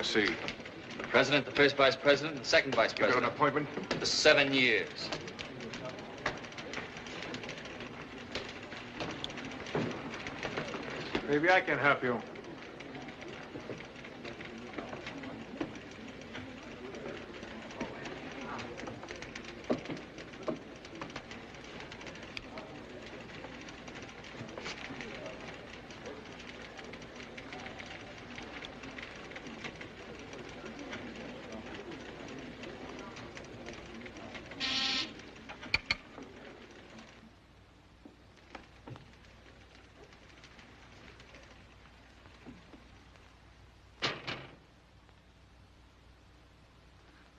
See. The president, the first vice president, and the second vice president. You got an appointment? For 7 years. Maybe I can help you.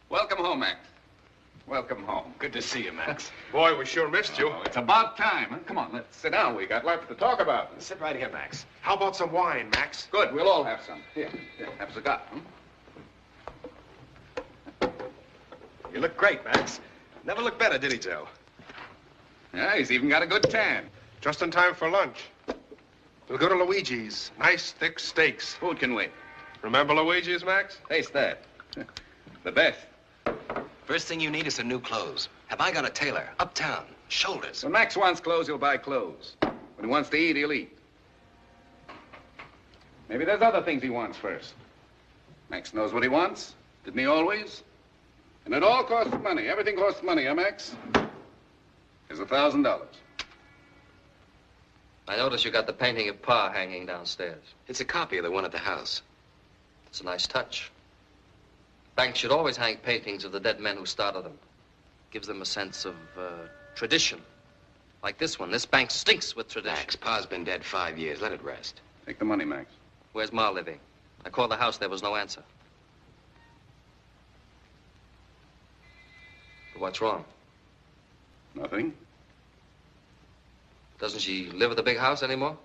Welcome home, Max. Welcome home. Good to see you, Max. Boy, we sure missed you. Oh, it's about time. Huh? Come on, let's sit down. We got lots to talk about. Sit right here, Max. How about some wine, Max? Good. We'll all have some. Here, have a cigar. You look great, Max. Never looked better, did he, Joe? Yeah, he's even got a good tan. Just in time for lunch. We'll go to Luigi's. Nice, thick steaks. Food can wait. Remember Luigi's, Max? Taste that. The best. First thing you need is some new clothes. Have I got a tailor? Uptown. Shoulders. When Max wants clothes, he'll buy clothes. When he wants to eat, he'll eat. Maybe there's other things he wants first. Max knows what he wants. Didn't he always? And it all costs money. Everything costs money, huh, Max? Here's $1,000. I notice you got the painting of Pa hanging downstairs. It's a copy of the one at the house. It's a nice touch. Banks should always hang paintings of the dead men who started them. Gives them a sense of tradition. Like this one. This bank stinks with tradition. Max, Pa's been dead 5 years. Let it rest. Take the money, Max. Where's Ma living? I called the house. There was no answer. But what's wrong? Nothing. Doesn't she live at the big house anymore?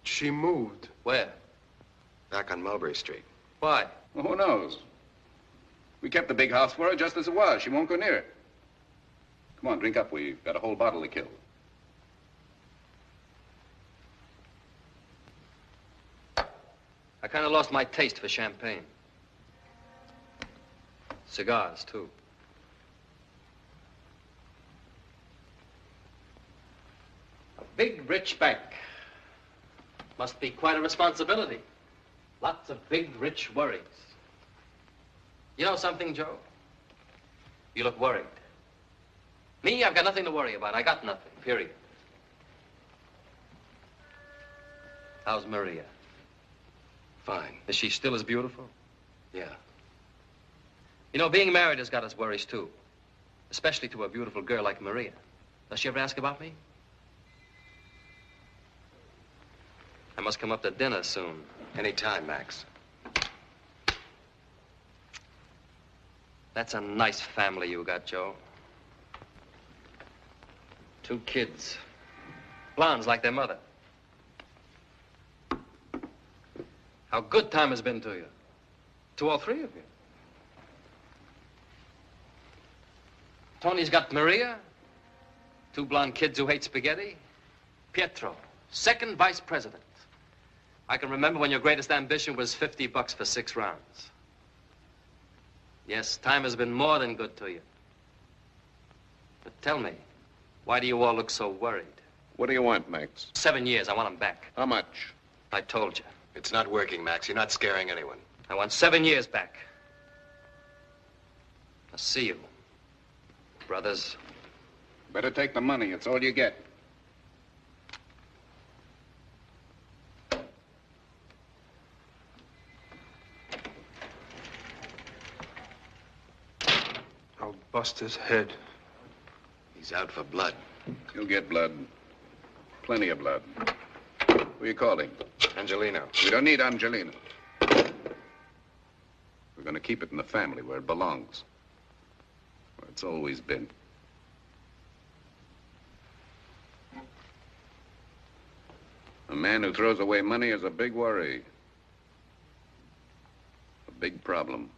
She moved. Where? Back on Mulberry Street. Why? Well, who knows? We kept the big house for her just as it was. She won't go near it. Come on, drink up. We've got a whole bottle to kill. I kind of lost my taste for champagne. Cigars, too. A big, rich bank. Must be quite a responsibility. Lots of big, rich worries. You know something, Joe? You look worried. Me, I've got nothing to worry about. I got nothing, period. How's Maria? Fine. Is she still as beautiful? Yeah. You know, being married has got its worries, too. Especially to a beautiful girl like Maria. Does she ever ask about me? I must come up to dinner soon. Anytime, Max. That's a nice family you got, Joe. 2 kids. Blondes like their mother. How good time has been to you. To all 3 of you. Tony's got Maria. 2 blonde kids who hate spaghetti. Pietro, 2nd vice president. I can remember when your greatest ambition was $50 for 6 rounds. Yes, time has been more than good to you. But tell me, why do you all look so worried? What do you want, Max? 7 years, I want them back. How much? I told you. It's not working, Max. You're not scaring anyone. I want 7 years back. I'll see you, brothers. Better take the money. It's all you get. I'll bust his head. He's out for blood. You'll get blood. Plenty of blood. Who are you calling? Angelino. We don't need Angelino. We're going to keep it in the family where it belongs. Where it's always been. A man who throws away money is a big worry. A big problem.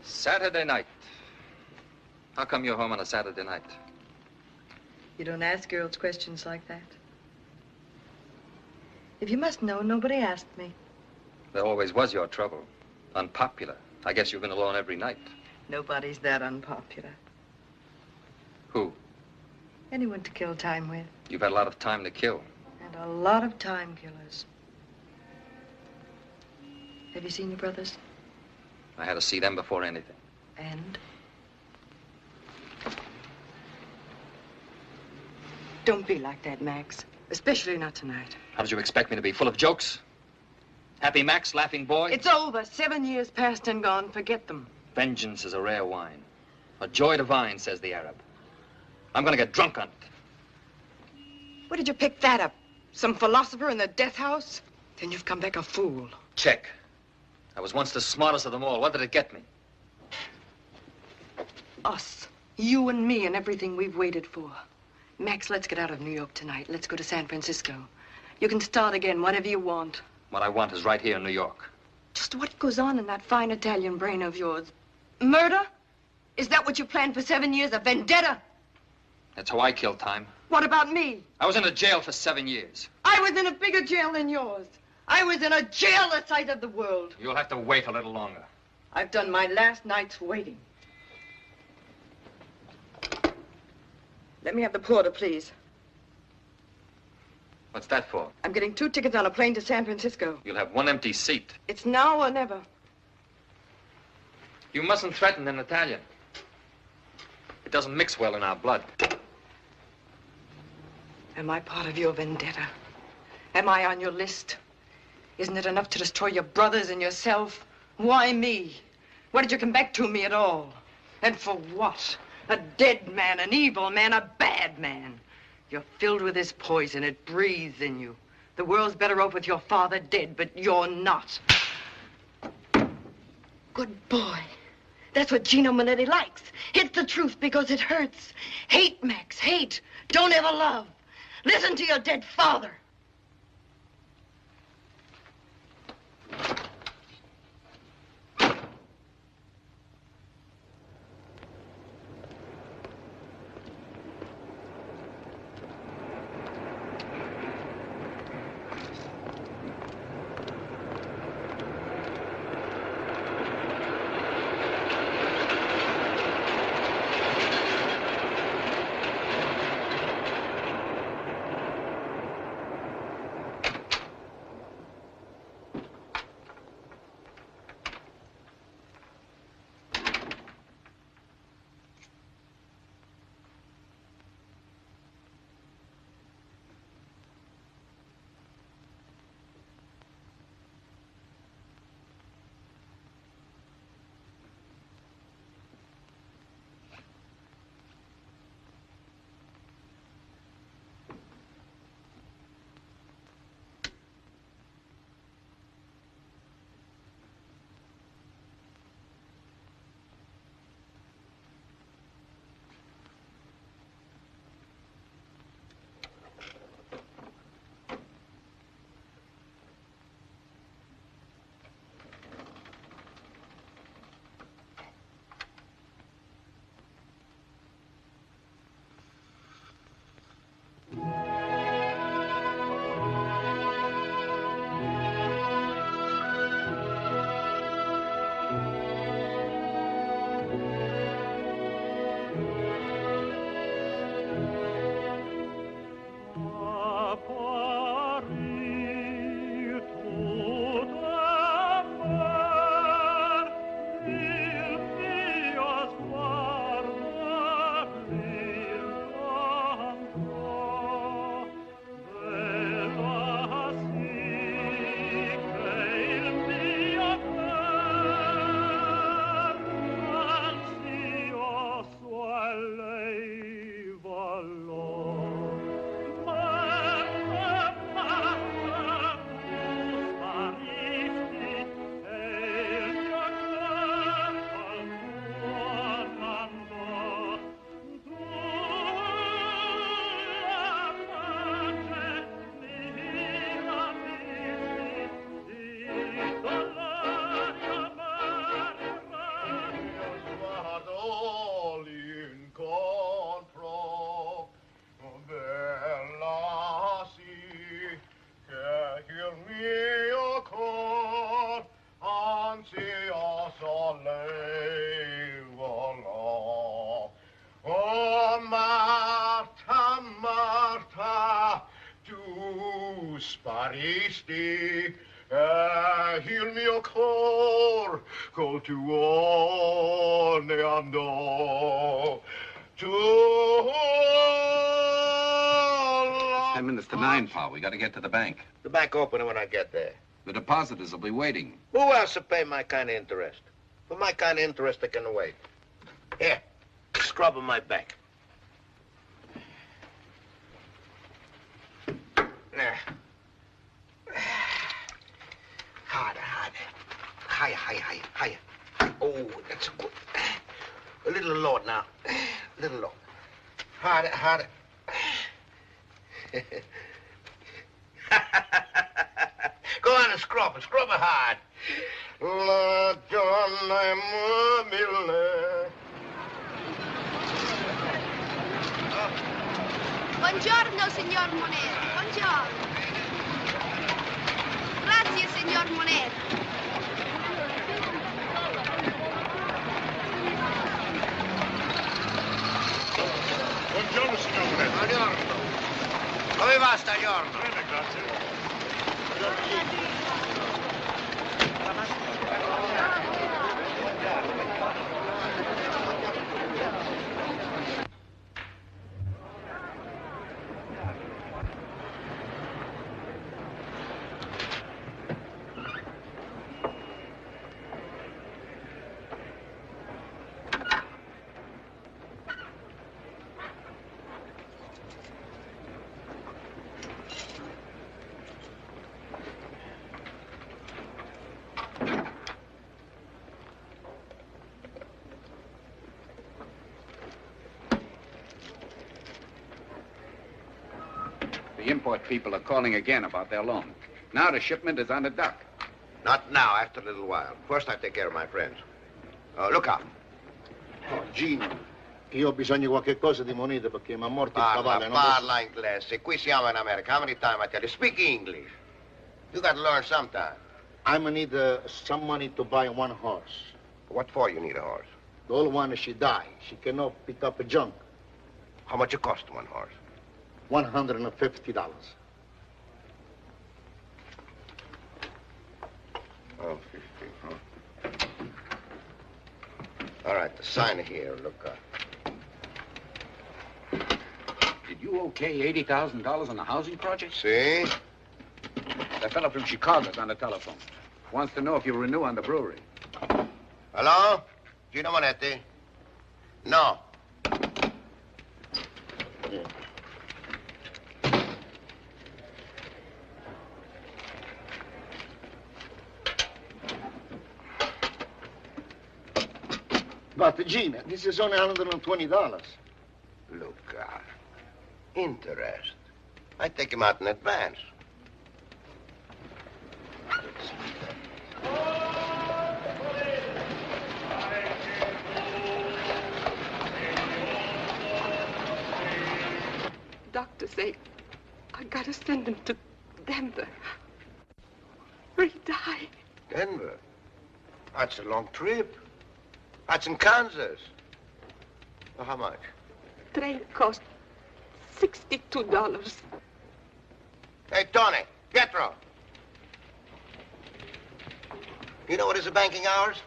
Saturday night. How come you're home on a Saturday night? You don't ask girls questions like that. If you must know, nobody asked me. There always was your trouble. Unpopular. I guess you've been alone every night. Nobody's that unpopular. Who? Anyone to kill time with. You've had a lot of time to kill. And a lot of time killers. Have you seen your brothers? I had to see them before anything. And? Don't be like that, Max. Especially not tonight. How did you expect me to be? Full of jokes? Happy Max, laughing boy? It's over. 7 years past and gone. Forget them. Vengeance is a rare wine. A joy divine, says the Arab. I'm gonna get drunk on it. Where did you pick that up? Some philosopher in the death house? Then you've come back a fool. Check. I was once the smartest of them all. What did it get me? Us. You and me and everything we've waited for. Max, let's get out of New York tonight. Let's go to San Francisco. You can start again, whatever you want. What I want is right here in New York. Just what goes on in that fine Italian brain of yours? Murder? Is that what you planned for 7 years? A vendetta? That's how I kill time. What about me? I was in a jail for 7 years. I was in a bigger jail than yours. I was in a jail the size of the world. You'll have to wait a little longer. I've done my last night's waiting. Let me have the porter, please. What's that for? I'm getting 2 tickets on a plane to San Francisco. You'll have 1 empty seat. It's now or never. You mustn't threaten in Italian. It doesn't mix well in our blood. Am I part of your vendetta? Am I on your list? Isn't it enough to destroy your brothers and yourself? Why me? Why did you come back to me at all? And for what? A dead man, an evil man, a bad man. You're filled with this poison. It breathes in you. The world's better off with your father dead, but you're not. Good boy. That's what Gino Monetti likes. Hit the truth because it hurts. Hate, Max, hate. Don't ever love. Listen to your dead father. sparisti, il mio cor col tuo ne andò. Tu to 9, Pa. We got to get to the bank. The bank opening when I get there. The depositors will be waiting. Who else will pay my kind of interest? For my kind of interest, I can wait. Here, scrub on my back. There. Harder, harder. Higher, higher, higher, higher. Oh, that's good. A little low now. A little low. Harder, harder. Go on and scrub it hard. La donna mobile. Buongiorno, signor Monetti. Buongiorno. Grazie, signor Monetti. Buongiorno, signor Monetti. Buongiorno. Come va stagiorno? Bene, grazie. The import people are calling again about their loan. Now the shipment is on the dock. Not now, after a little while. First, I take care of my friends. Look out. Oh, Gino, io ho bisogno di qualche cosa di moneta perché mi ha morto il cavallo. Parla inglese. Qui siamo in America. How many times I tell you? Speak English. You got to learn sometime. I'm gonna need some money to buy one horse. What for you need a horse? The old one, she died. She cannot pick up a junk. How much it cost one horse? $150. Oh, 50, huh? All right, the sign here, look. Did you okay $80,000 on the housing project? See? That fellow from Chicago's on the telephone. Wants to know if you renew on the brewery. Hello? Gino Monetti? No. Yeah. But, Gina, this is only $120. Look, interest. I take him out in advance. Doctor say I gotta send him to Denver. Or he die. Denver? That's a long trip. That's in Kansas. Well, how much? Train cost $62. Hey, Tony, Pietro. You know what is the banking hours?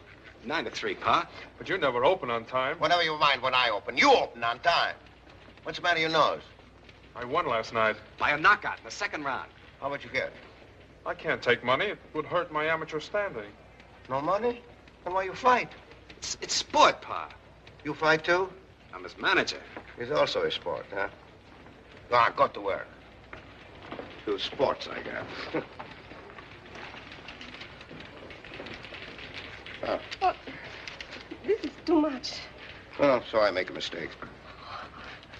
9 to 3, Pa. But you never open on time. Whenever you mind when I open. You open on time. What's the matter with your nose? I won last night. By a knockout in the second round. How much you get? I can't take money. It would hurt my amateur standing. No money? Then why you fight? It's sport, Pa. You fight too? I'm his manager. It's also a sport, huh? Go on, go to work. Do sports, I guess. Oh, this is too much. Oh, so I make a mistake.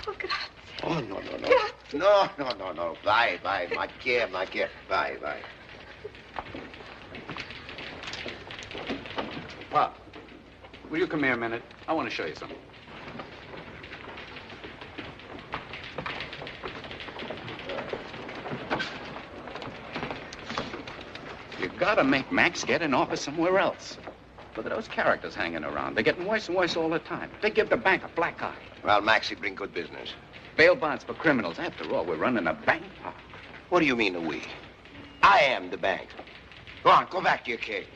Oh, grazie. Oh, no. Grazie. No. Vai. Ma che. Vai. Pop, will you come here a minute? I want to show you something. You gotta make Max get an office somewhere else. Look at those characters hanging around. They're getting worse and worse all the time. They give the bank a black eye. Well, Maxie bring good business. Bail bonds for criminals. After all, we're running a bank, Pop. What do you mean, we? I am the bank. Go on, go back to your cage.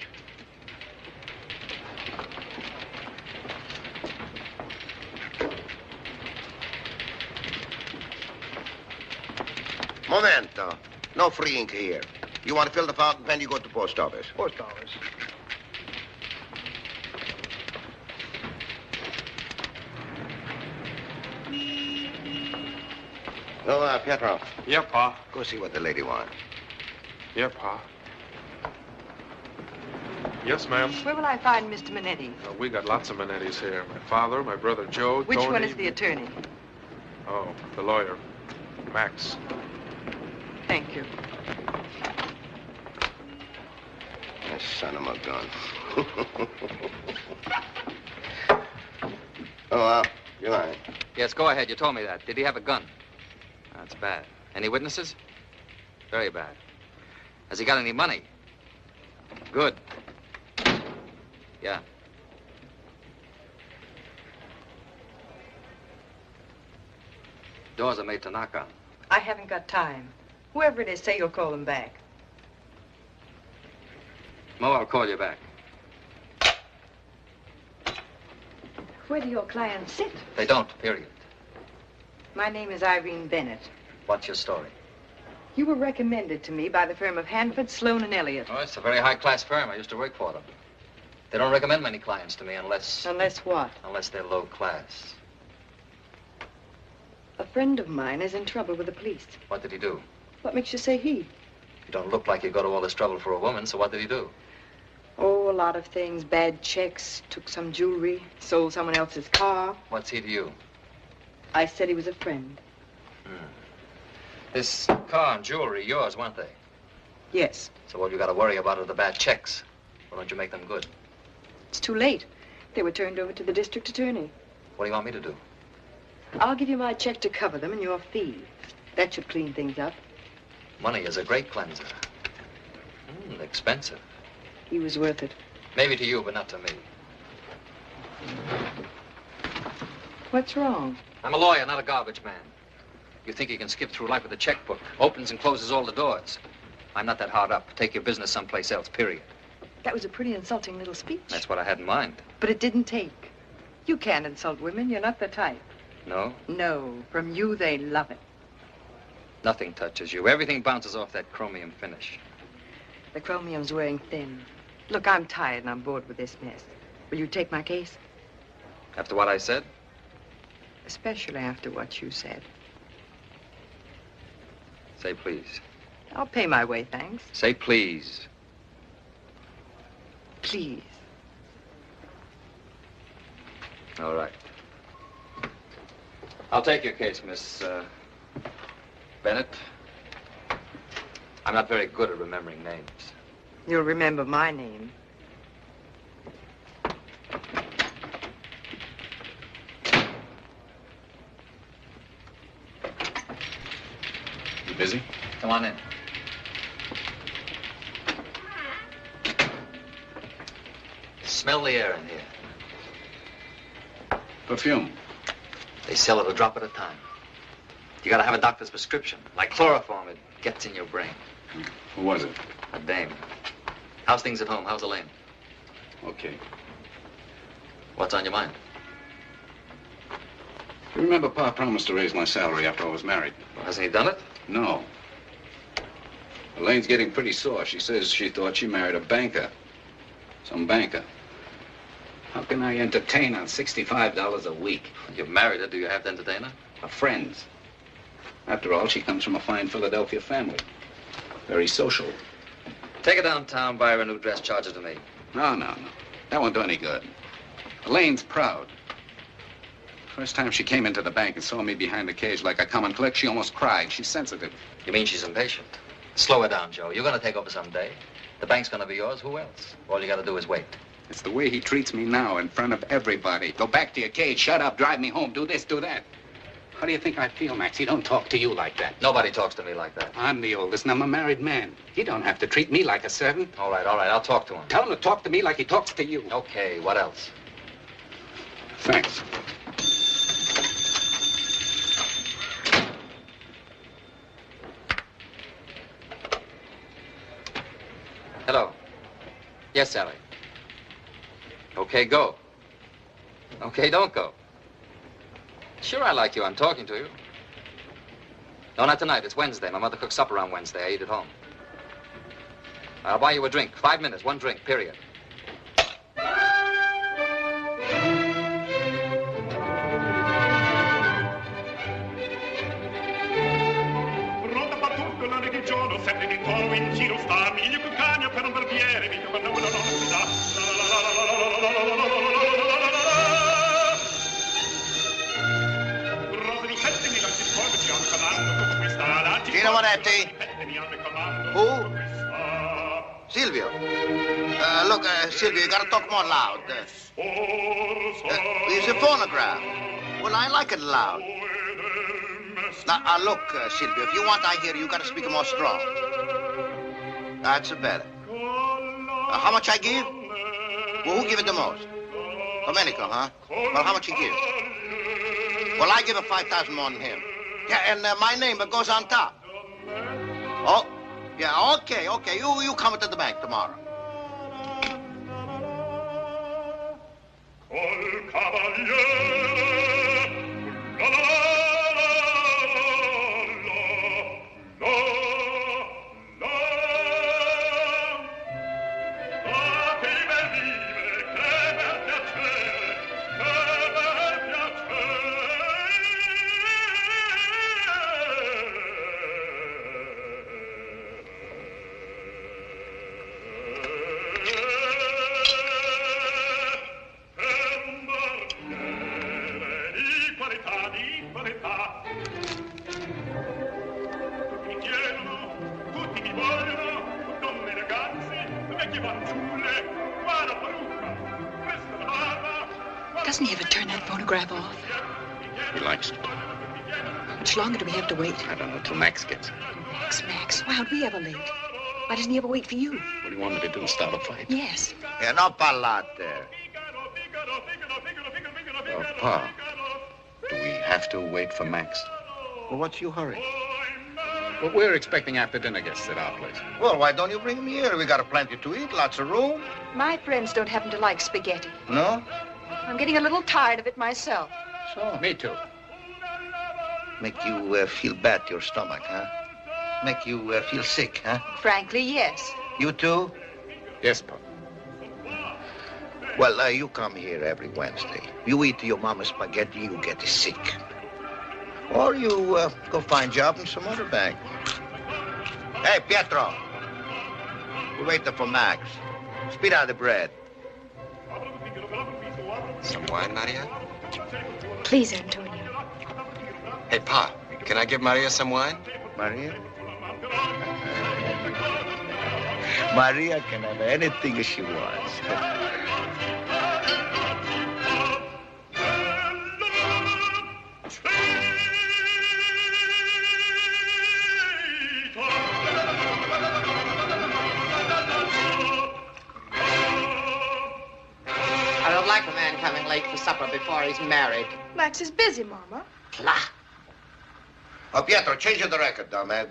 Momento. No free ink here. You want to fill the fountain pen, you go to the post office. Post office. No, Pietro, Yeah, Pa. go see what the lady wants. Yeah, Pa. Yes, ma'am. Where will I find Mr. Monetti? We got lots of Monettis here. My father, my brother Joe, Which Tony. one is the attorney? Oh, the lawyer. Max. Thank you. That son of a gun. You're right. Yes, go ahead. You told me that. Did he have a gun? That's bad. Any witnesses? Very bad. Has he got any money? Good. Yeah. Doors are made to knock on. I haven't got time. Whoever it is, say you'll call him back. Mo, I'll call you back. Where do your clients sit? They don't, period. My name is Irene Bennett. What's your story? You were recommended to me by the firm of Hanford, Sloan, and Elliott. Oh, it's a very high-class firm. I used to work for them. They don't recommend many clients to me unless... Unless what? Unless they're low class. A friend of mine is in trouble with the police. What did he do? What makes you say he? You don't look like you go to all this trouble for a woman, so what did he do? Oh, a lot of things. Bad checks, took some jewelry, sold someone else's car. What's he to you? I said he was a friend. This car and jewelry, yours, weren't they? Yes. So all you got to worry about are the bad checks. Why don't you make them good? It's too late. They were turned over to the district attorney. What do you want me to do? I'll give you my check to cover them and your fee. That should clean things up. Money is a great cleanser. Expensive. He was worth it. Maybe to you, but not to me. What's wrong? I'm a lawyer, not a garbage man. You think you can skip through life with a checkbook. Opens and closes all the doors. I'm not that hard up. Take your business someplace else, period. That was a pretty insulting little speech. That's what I had in mind. But it didn't take. You can't insult women. You're not the type. No? No. From you, they love it. Nothing touches you. Everything bounces off that chromium finish. The chromium's wearing thin. Look, I'm tired and I'm bored with this mess. Will you take my case? After what I said? Especially after what you said. Say please. I'll pay my way, thanks. Say please. Please. All right. I'll take your case, Miss Bennett. I'm not very good at remembering names. You'll remember my name. You busy? Come on in. Smell the air in here. Perfume. They sell it a drop at a time. You gotta have a doctor's prescription. Like chloroform, it gets in your brain. Who was it? A dame. How's things at home? How's Elaine? Okay. What's on your mind? You remember Pa promised to raise my salary after I was married? Well, hasn't he done it? No. Elaine's getting pretty sore. She says she thought she married a banker. Some banker. How can I entertain on $65 a week? You've married her. Do you have to entertain her? Her friends. After all, she comes from a fine Philadelphia family. Very social. Take her downtown, buy her a new dress, charge it to me. No. That won't do any good. Elaine's proud. First time she came into the bank and saw me behind the cage like a common clerk, she almost cried. She's sensitive. You mean she's impatient? Slow her down, Joe. You're gonna take over someday. The bank's gonna be yours. Who else? All you gotta do is wait. It's the way he treats me now in front of everybody. Go back to your cage, shut up, drive me home, do this, do that. How do you think I feel, Max? He don't talk to you like that. Nobody talks to me like that. I'm the oldest and I'm a married man. He don't have to treat me like a servant. All right. I'll talk to him. Tell him to talk to me like he talks to you. Okay, what else? Thanks. Hello. Yes, Sally. Okay, go. Okay, don't go. Sure, I like you. I'm talking to you. No, not tonight. It's Wednesday. My mother cooks supper on Wednesday. I eat at home. I'll buy you a drink. 5 minutes, one drink, period. Sempre di toro in giro sta, miglio più cagno per un barbiere, mica quando uno non si dà. Rosa di 7.000 ci scorgi, hanno parlato con questa. Gino Monetti? Who? Silvio. Look, Silvio, you gotta talk more loud. It's a phonograph. Well, I like it loud. Now, look, Silvio, if you want I hear you, gotta speak more strong. That's better. How much I give? Well, who give it the most? Domenico, huh? Well, how much he give? Well, I give him 5,000 more than him. Yeah, and my name goes on top. Oh, yeah, okay. You come to the bank tomorrow. Doesn't he ever turn that phonograph off? He likes it. How much longer do we have to wait? I don't know, till Max gets it. Max, why aren't we ever late? Why doesn't he ever wait for you? What do you want me to do, start a fight? Yes. Yeah, no parlate. Oh, Pa, do we have to wait for Max? Well, what's your hurry? Well, we're expecting after dinner guests at our place. Well, why don't you bring him here? We got plenty to eat, lots of room. My friends don't happen to like spaghetti. No? I'm getting a little tired of it myself. So? Me too. Make you feel bad to your stomach, huh? Make you feel sick, huh? Frankly, yes. You too? Yes, Pa. Well, you come here every Wednesday. You eat your mama's spaghetti, you get sick. Or you go find a job in some other bank. Hey, Pietro. We're waiting for Max. Speed out the bread. Some wine, Maria? Please, Antonio. Hey, Pa, can I give Maria some wine? Maria? Maria can have anything she wants. I don't like a man coming late for supper before he's married. Max is busy, Mama. Blah. Oh, Pietro, change the record, dumb-head.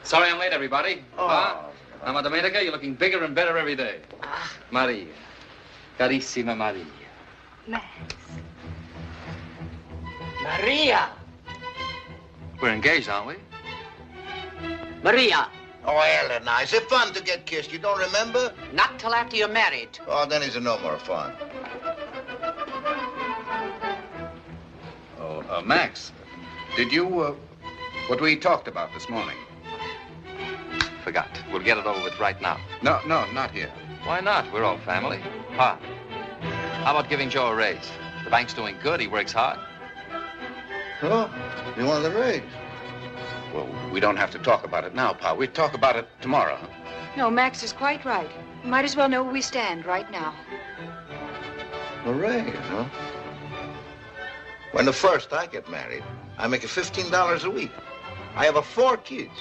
Sorry I'm late, everybody. Oh. Maria Domenico, you're looking bigger and better every day. Maria. Carissima Maria. Max. Maria. We're engaged, aren't we? Maria. Oh, Elena, is it fun to get kissed? You don't remember? Not till after you're married. Oh, then it's no more fun. Oh, Max, did you, what we talked about this morning? Forgot. We'll get it over with right now. No, not here. Why not? We're all family. Pa, how about giving Joe a raise? The bank's doing good. He works hard. Oh, you want the raise? Well, we don't have to talk about it now, Pa. We'll talk about it tomorrow. Huh? No, Max is quite right. Might as well know where we stand right now. A raise, huh? When the first I get married, I make $15 a week. I have 4 kids.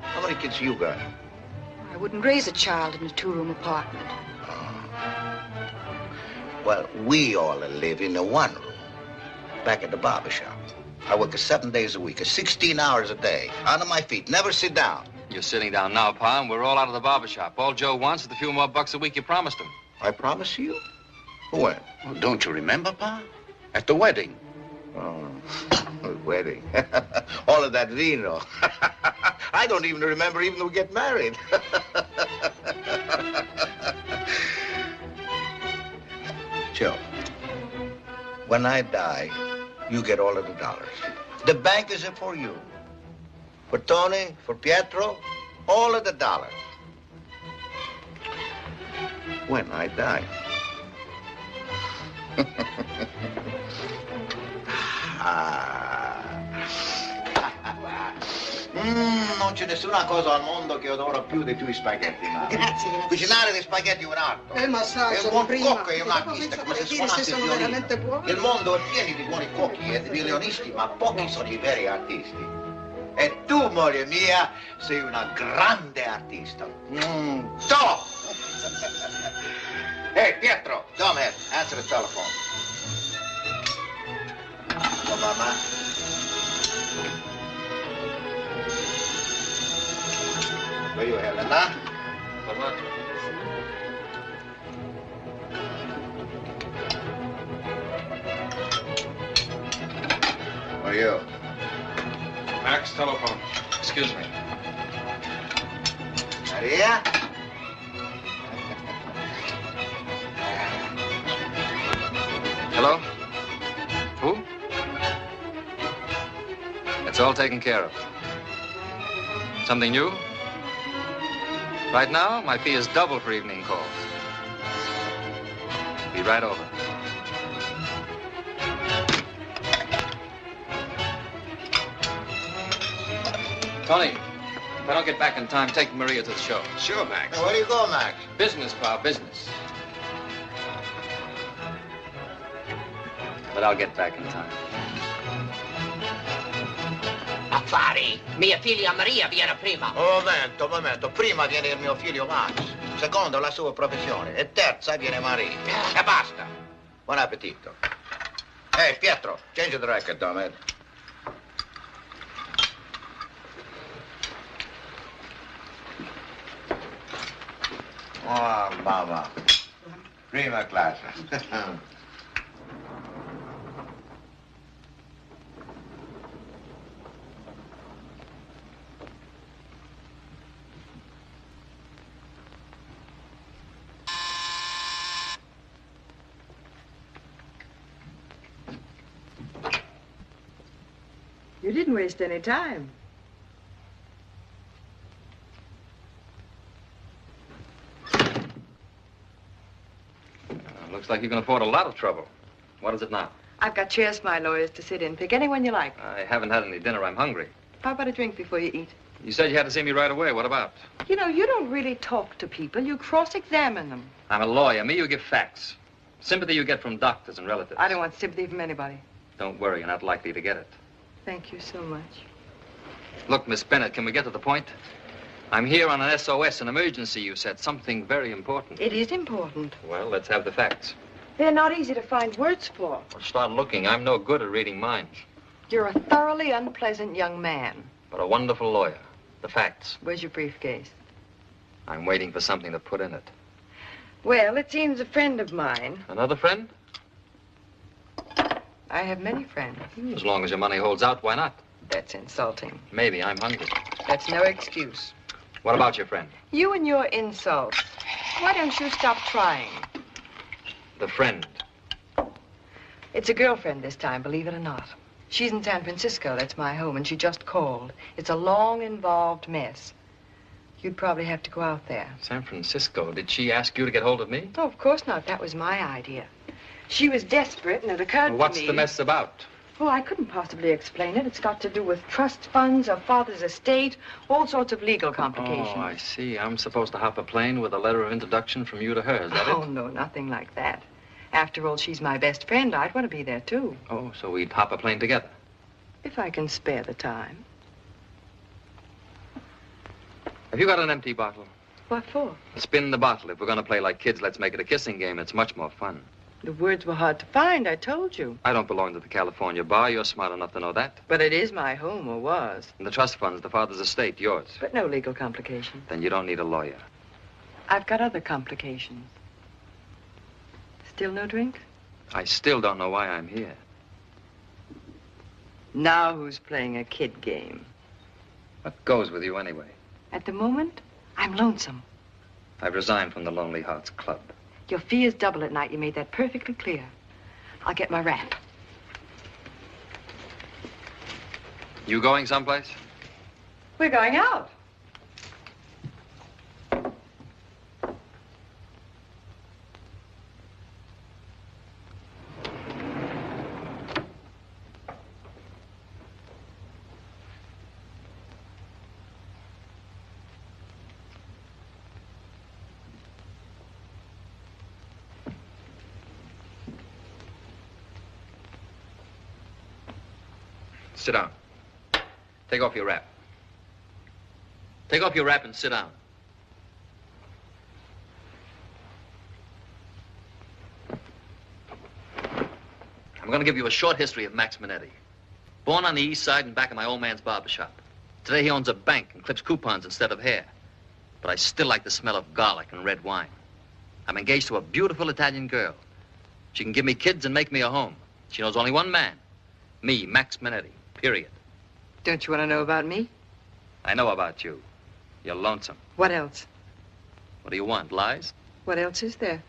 How many kids you got? I wouldn't raise a child in a 2-room apartment. Well, we all live in a 1 room, back at the barber shop. I work 7 days a week, 16 hours a day, on my feet, never sit down. You're sitting down now, Pa, and we're all out of the barber shop. All Joe wants is the few more bucks a week you promised him. I promise you? When? Well, don't you remember, Pa? At the wedding. Oh, the wedding. All of that vino. I don't even remember even we get married. Joe, when I die, you get all of the dollars. The bank is for you. For Tony, for Pietro, all of the dollars. When I die. Non c'è nessuna cosa al mondo che adoro più dei tuoi spaghetti, mamma. Grazie. Cucinare gli spaghetti è un arto. Ma sai, è un sono buon prima. cuoco e un artista, come se suonasse il sono violino. veramente buoni. Il mondo è pieno di buoni cuochi e di violinisti, ma pochi sono i veri artisti. E tu, moglie mia, sei una grande artista. To! Hey, Pietro, come here. Answer the telephone. Oh, mamma. Where you, Helena? Where are you? Max, telephone. Excuse me. Maria? Hello? Who? It's all taken care of. Something new? Right now, my fee is double for evening calls. Be right over. Tony, if I don't get back in time, take Maria to the show. Sure, Max. Where do you go, Max? Business, pal, business. But I'll get back in time. Affari. Mia figlia Maria viene prima. Un momento. Prima viene il mio figlio Max. Secondo, la sua professione. E terza viene Maria. E basta. Buon appetito. Hey, Pietro, change the record, damn it. Oh, mamma. Prima classe. You didn't waste any time. Looks like you can afford a lot of trouble. What is it now? I've got chairs for my lawyers to sit in. Pick anyone you like. I haven't had any dinner. I'm hungry. How about a drink before you eat? You said you had to see me right away. What about? You know, you don't really talk to people. You cross-examine them. I'm a lawyer. Me, you give facts. Sympathy you get from doctors and relatives. I don't want sympathy from anybody. Don't worry. You're not likely to get it. Thank you so much. Look, Miss Bennett, can we get to the point? I'm here on an SOS, an emergency, you said. Something very important. It is important. Well, let's have the facts. They're not easy to find words for. Well, start looking. I'm no good at reading minds. You're a thoroughly unpleasant young man. But a wonderful lawyer. The facts. Where's your briefcase? I'm waiting for something to put in it. Well, it seems a friend of mine. Another friend? I have many friends. As long as your money holds out, why not? That's insulting. Maybe. I'm hungry. That's no excuse. What about your friend? You and your insults. Why don't you stop trying? The friend. It's a girlfriend this time, believe it or not. She's in San Francisco. That's my home, and she just called. It's a long, involved mess. You'd probably have to go out there. San Francisco? Did she ask you to get hold of me? Oh, of course not. That was my idea. She was desperate, and it occurred to me... What's the mess about? Oh, I couldn't possibly explain it. It's got to do with trust funds, her father's estate, all sorts of legal complications. Oh, I see. I'm supposed to hop a plane with a letter of introduction from you to her. Is that Oh, it? no, nothing like that. After all, she's my best friend. I'd want to be there, too. Oh, so we'd hop a plane together. If I can spare the time. Have you got an empty bottle? What for? Spin the bottle. If we're going to play like kids, let's make it a kissing game. It's much more fun. The words were hard to find, I told you. I don't belong to the California bar. You're smart enough to know that. But it is my home, or was. And the trust funds, the father's estate, yours. But no legal complications. Then you don't need a lawyer. I've got other complications. Still no drink? I still don't know why I'm here. Now who's playing a kid game? What goes with you anyway? At the moment, I'm lonesome. I've resigned from the Lonely Hearts Club. Your fee is double at night. You made that perfectly clear. I'll get my wrap. You going someplace? We're going out. Sit down. Take off your wrap. Take off your wrap and sit down. I'm going to give you a short history of Max Monetti. Born on the east side and back of my old man's barber shop. Today he owns a bank and clips coupons instead of hair. But I still like the smell of garlic and red wine. I'm engaged to a beautiful Italian girl. She can give me kids and make me a home. She knows only one man. Me, Max Monetti. Period. Don't you want to know about me? I know about you. You're lonesome. What else? What do you want, lies? What else is there?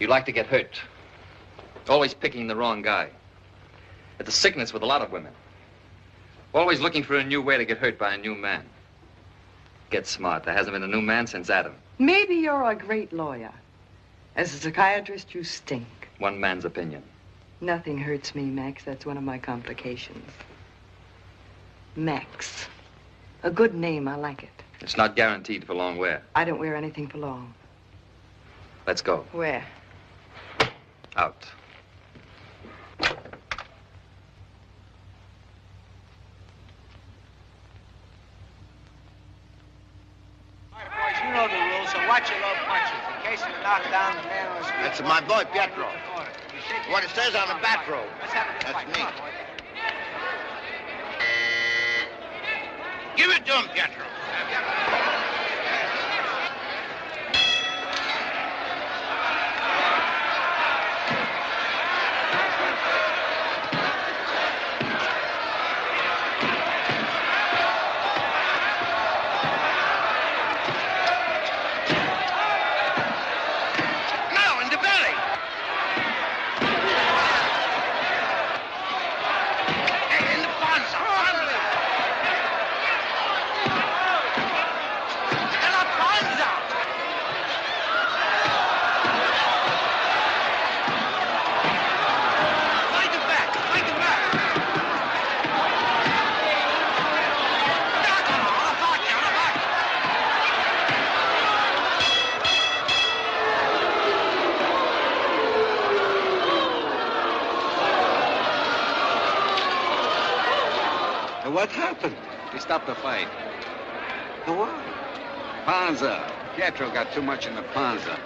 You like to get hurt. Always picking the wrong guy. It's a sickness with a lot of women. Always looking for a new way to get hurt by a new man. Get smart. There hasn't been a new man since Adam. Maybe you're a great lawyer. As a psychiatrist, you stink. One man's opinion. Nothing hurts me, Max. That's one of my complications. Max. A good name. I like it. It's not guaranteed for long wear. I don't wear anything for long. Let's go. Where? Out. You know the rules, so watch your low punches. In case you knock down the man on the street. That's my boy, Pietro. What it says on the bathrobe. That's me. Give it to him, Pietro. What happened? We stopped the fight. The what? Panza. Pietro got too much in the panza.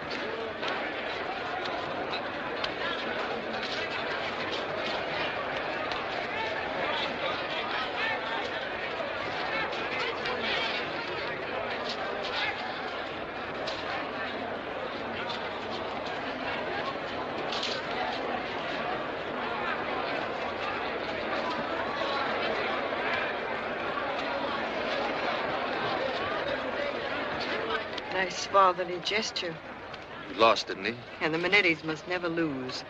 Nice fatherly gesture. He lost, didn't he? And the Monettis must never lose.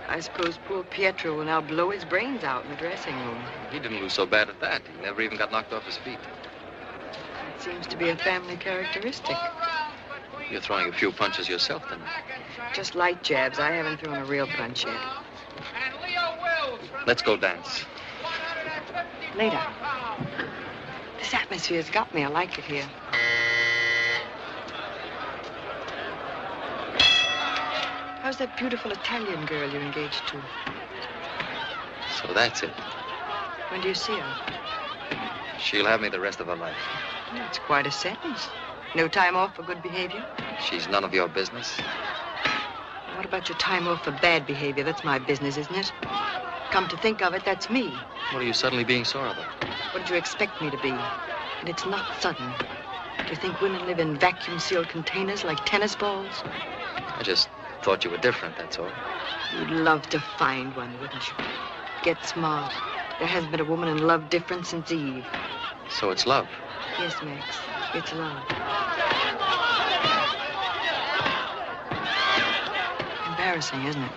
I suppose poor Pietro will now blow his brains out in the dressing room. He didn't lose so bad at that. He never even got knocked off his feet. It seems to be a family characteristic. You're throwing a few punches yourself, then. Just light jabs. I haven't thrown a real punch yet. Let's go dance. Later. This atmosphere's got me. I like it here. How's that beautiful Italian girl you're engaged to? So that's it. When do you see her? She'll have me the rest of her life. That's quite a sentence. No time off for good behavior? She's none of your business. What about your time off for bad behavior? That's my business, isn't it? Come to think of it, that's me. What are you suddenly being sore about? What did you expect me to be? And it's not sudden. Do you think women live in vacuum-sealed containers like tennis balls? I just thought you were different, that's all. You'd love to find one, wouldn't you? Get smart. There hasn't been a woman in love different since Eve. So it's love. Yes, Max. It's love. Embarrassing, isn't it?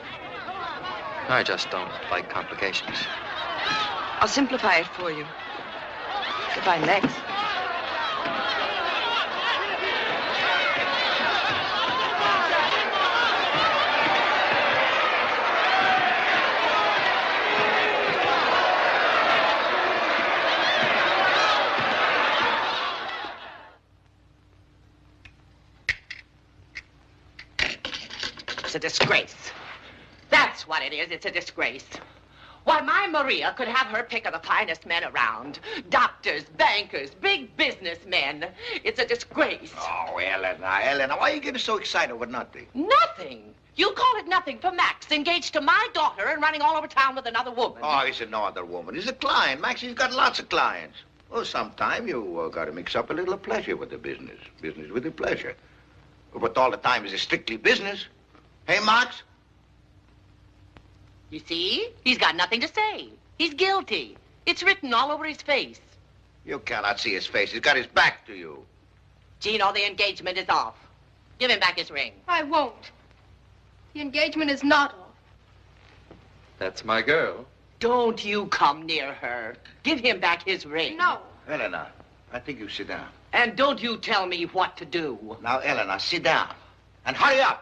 I just don't like complications. I'll simplify it for you. Goodbye, Max. It's a disgrace. That's what it is. It's a disgrace. Why, my Maria could have her pick of the finest men around. Doctors, bankers, big businessmen. It's a disgrace. Oh, Elena, why are you getting so excited over nothing? Nothing. You call it nothing for Max, engaged to my daughter and running all over town with another woman. Oh, he's no other woman. He's a client. Max, he's got lots of clients. Well, sometime you got to mix up a little pleasure with the business. Business with the pleasure. But all the time is it strictly business. Hey, Max? You see? He's got nothing to say. He's guilty. It's written all over his face. You cannot see his face. He's got his back to you. Gino, the engagement is off. Give him back his ring. I won't. The engagement is not off. That's my girl. Don't you come near her. Give him back his ring. No. Elena, I think you sit down. And don't you tell me what to do. Now, Elena, sit down. And hurry up.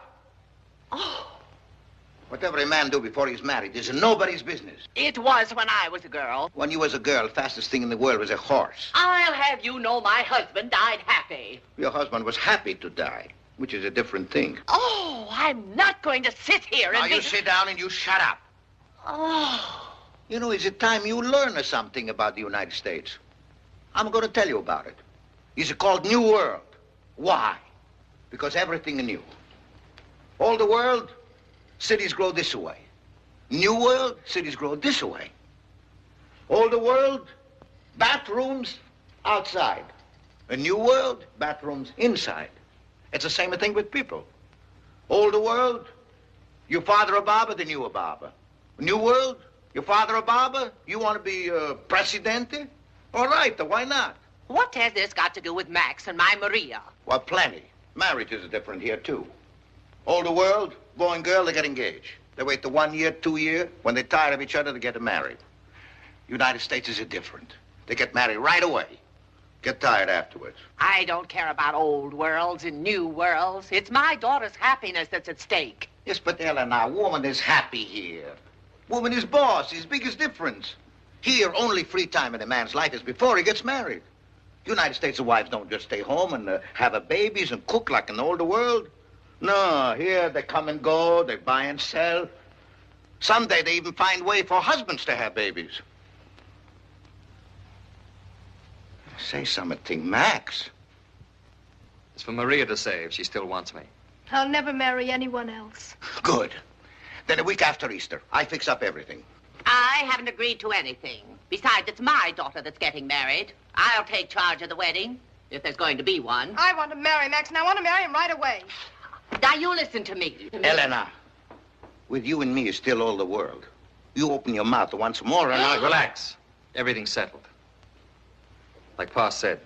Oh. Whatever a man do before he's married is nobody's business. It was when I was a girl. When you was a girl, fastest thing in the world was a horse. I'll have you know my husband died happy. Your husband was happy to die, which is a different thing. Oh, I'm not going to sit here and Now, you sit down and you shut up. Oh. You know, it's a time you learn something about the United States. I'm going to tell you about it. It's called New World. Why? Because everything is new. All the world, cities grow this way. New World, cities grow this way. All the world, bathrooms outside. A New World, bathrooms inside. It's the same thing with people. All the world, your father a barber, then you a barber. New World, your father a barber, you want to be presidente? All right, why not? What has this got to do with Max and my Maria? Well, plenty. Marriage is different here, too. All the world, boy and girl, they get engaged. They wait the 1 year, 2 year. When they're tired of each other, they get married. United States is different. They get married right away. Get tired afterwards. I don't care about old worlds and new worlds. It's my daughter's happiness that's at stake. Yes, but Eleanor, woman is happy here. Woman is boss. His biggest difference. Here, only free time in a man's life is before he gets married. United States wives don't just stay home and have babies and cook like in the older world. No, here they come and go, they buy and sell. Someday they even find way for husbands to have babies. Say something, Max. It's for Maria to say if she still wants me. I'll never marry anyone else. Good. Then a week after Easter, I fix up everything. I haven't agreed to anything. Besides, it's my daughter that's getting married. I'll take charge of the wedding, if there's going to be one. I want to marry Max, and I want to marry him right away. Now, you listen to me. Elena, with you and me is still all the world. You open your mouth once more and I... Relax. Everything's settled. Like Pa said,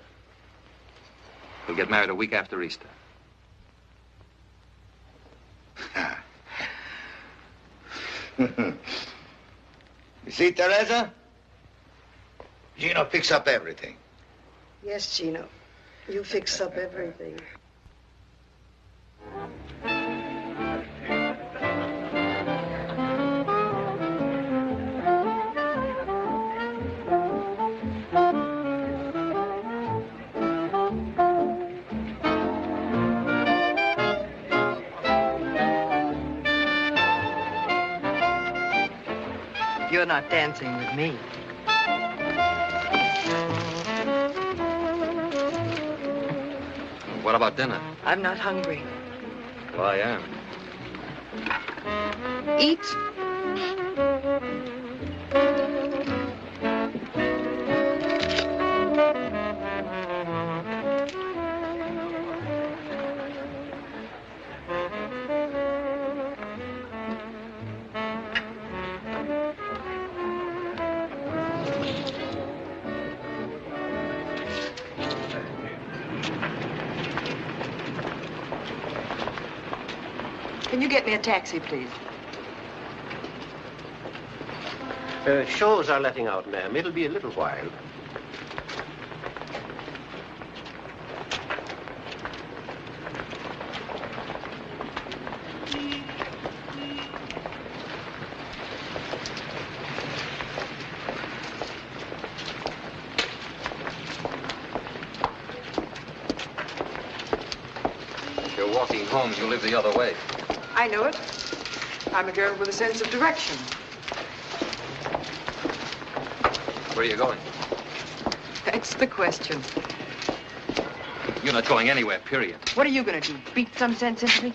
we'll get married a week after Easter. You see, Teresa? Gino fix up everything. Yes, Gino. You fix up everything. You're not dancing with me. What about dinner? I'm not hungry. Well, I am. Eat. Can you get me a taxi, please? Shows are letting out, ma'am. It'll be a little while. If you're walking home, you live the other way. I know it. I'm a girl with a sense of direction. Where are you going? That's the question. You're not going anywhere, period. What are you going to do? Beat some sense into me?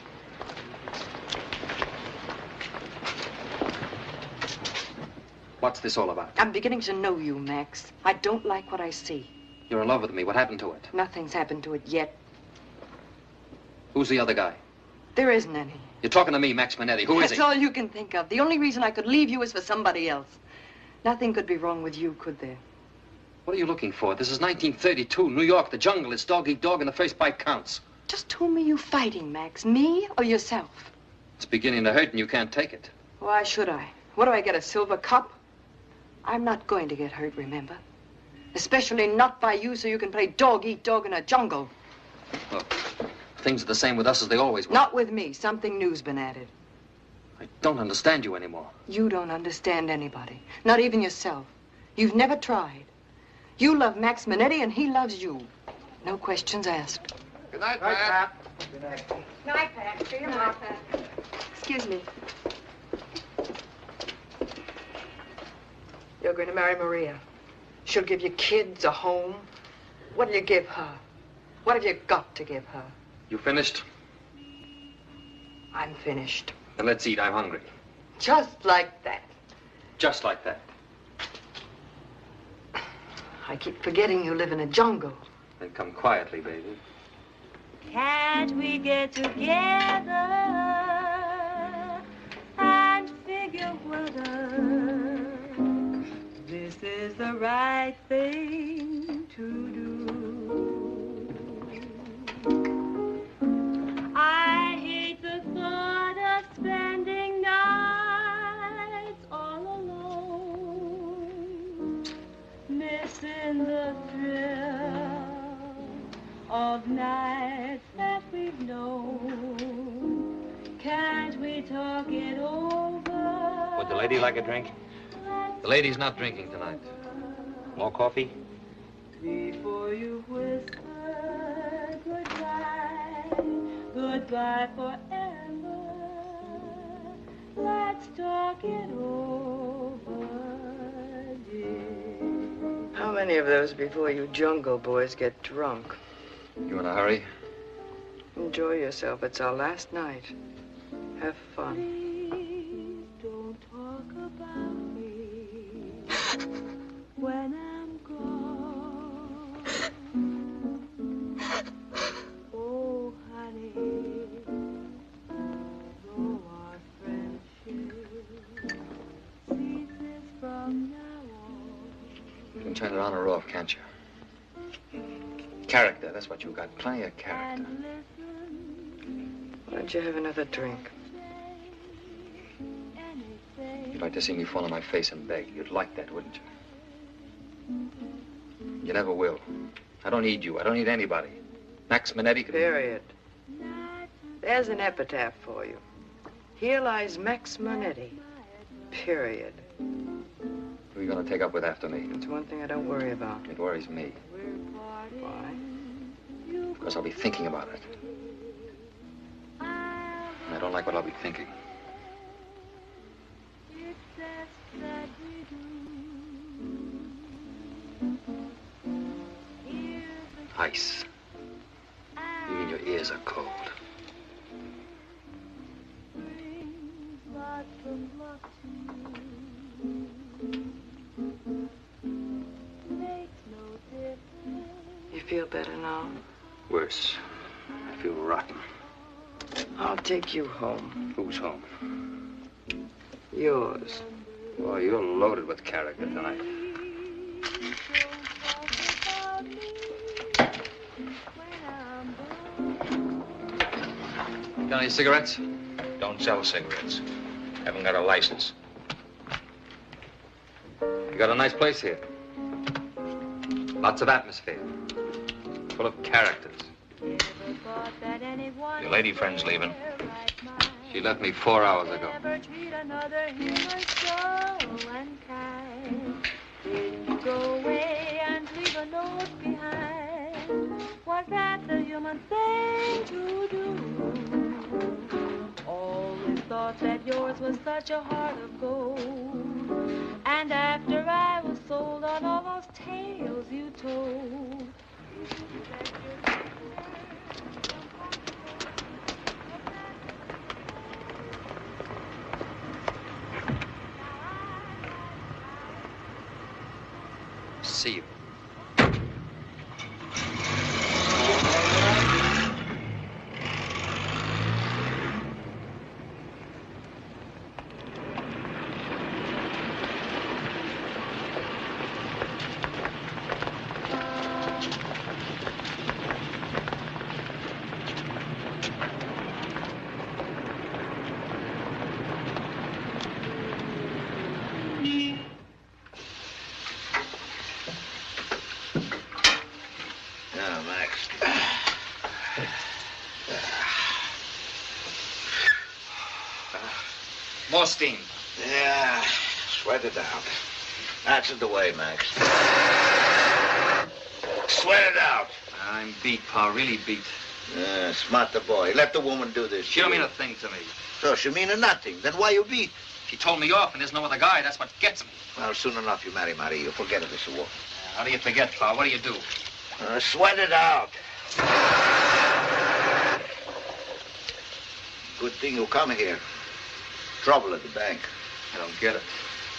What's this all about? I'm beginning to know you, Max. I don't like what I see. You're in love with me. What happened to it? Nothing's happened to it yet. Who's the other guy? There isn't any. You're talking to me, Max Monetti. Who is he? That's all you can think of. The only reason I could leave you is for somebody else. Nothing could be wrong with you, could there? What are you looking for? This is 1932, New York, the jungle. It's dog eat dog and the first bite counts. Just whom are you fighting, Max? Me or yourself? It's beginning to hurt and you can't take it. Why should I? What do I get, a silver cup? I'm not going to get hurt, remember? Especially not by you so you can play dog eat dog in a jungle. Look, things are the same with us as they always were. Not with me. Something new's been added. I don't understand you anymore. You don't understand anybody. Not even yourself. You've never tried. You love Max Monetti and he loves you. No questions asked. Good night, Pat. Good night. Night, Pat. See you, Martha. Excuse me. You're going to marry Maria. She'll give you kids, a home. What'll you give her? What have you got to give her? You finished? I'm finished. Then let's eat. I'm hungry. Just like that. Just like that. I keep forgetting you live in a jungle. Then come quietly, baby. Can't we get together and figure whether this is the right thing to do? I hate the thought of spending nights all alone, missing the thrill of nights that we've known. Can't we talk it over? Would the lady like a drink? The lady's not drinking tonight. More coffee? Before you whisper goodbye, goodbye forever, let's talk it over, dear. How many of those before you jungle boys get drunk? You in a hurry? Enjoy yourself. It's our last night. Have fun. Please don't talk about me when I'm gone. Oh, honey, though our friendship ceases from now on. You can turn it on or off, can't you? Character, that's what you got. Plenty of character. Why don't you have another drink? You'd like to see me fall on my face and beg. You'd like that, wouldn't you? You never will. I don't need you. I don't need anybody. Max Monetti could... Period. There's an epitaph for you. Here lies Max Monetti. Period. Who are you going to take up with after me? It's one thing I don't worry about. It worries me. Why? Because I'll be thinking about it. And I don't like what I'll be thinking. Ice. Even your ears are cold. You feel better now? Worse. I feel rotten. I'll take you home. Who's home? Yours. Boy, you're loaded with character tonight. Got any cigarettes? Don't don't sell cigarettes. Haven't got a license. You got a nice place here. Lots of atmosphere. Full of characters. Your lady friend's leaving. She left me 4 hours ago. Go away and leave a note behind. Was that the human thing to do? Always thought that yours was such a heart of gold. And after I was sold on all those tales you told. See you. More steam. Yeah, sweat it out. That's the way, Max. Sweat it out. I'm beat, Pa, really beat. Smart the boy. Let the woman do this. She don't mean a thing to me. So she mean a nothing. Then why you beat? She told me off and there's no other guy. That's what gets me. Well, soon enough you marry Maria. You forget this war. How do you forget, Pa? What do you do? Sweat it out. Good thing you come here. Trouble at the bank. I don't get it.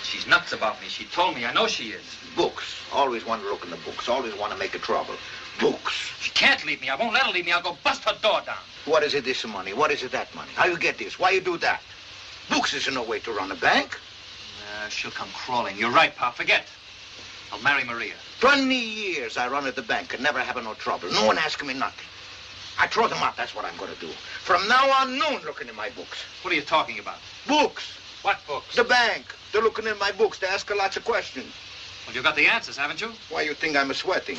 She's nuts about me. She told me. I know she is. Books. Always want to look in the books. Always want to make a trouble. Books. She can't leave me. I won't let her leave me. I'll go bust her door down. What is it, this money? What is it, that money? How you get this? Why you do that? Books isn't no way to run a bank. She'll come crawling. You're right, Pa. Forget. I'll marry Maria. 20 years I run at the bank and never having no trouble. No one asking me nothing. I throw them out. That's what I'm going to do. From now on, no one looking in my books. What are you talking about? Books. What books? The bank. They're looking in my books. They ask lots of questions. Well, you got the answers, haven't you? Why you think I'm sweating?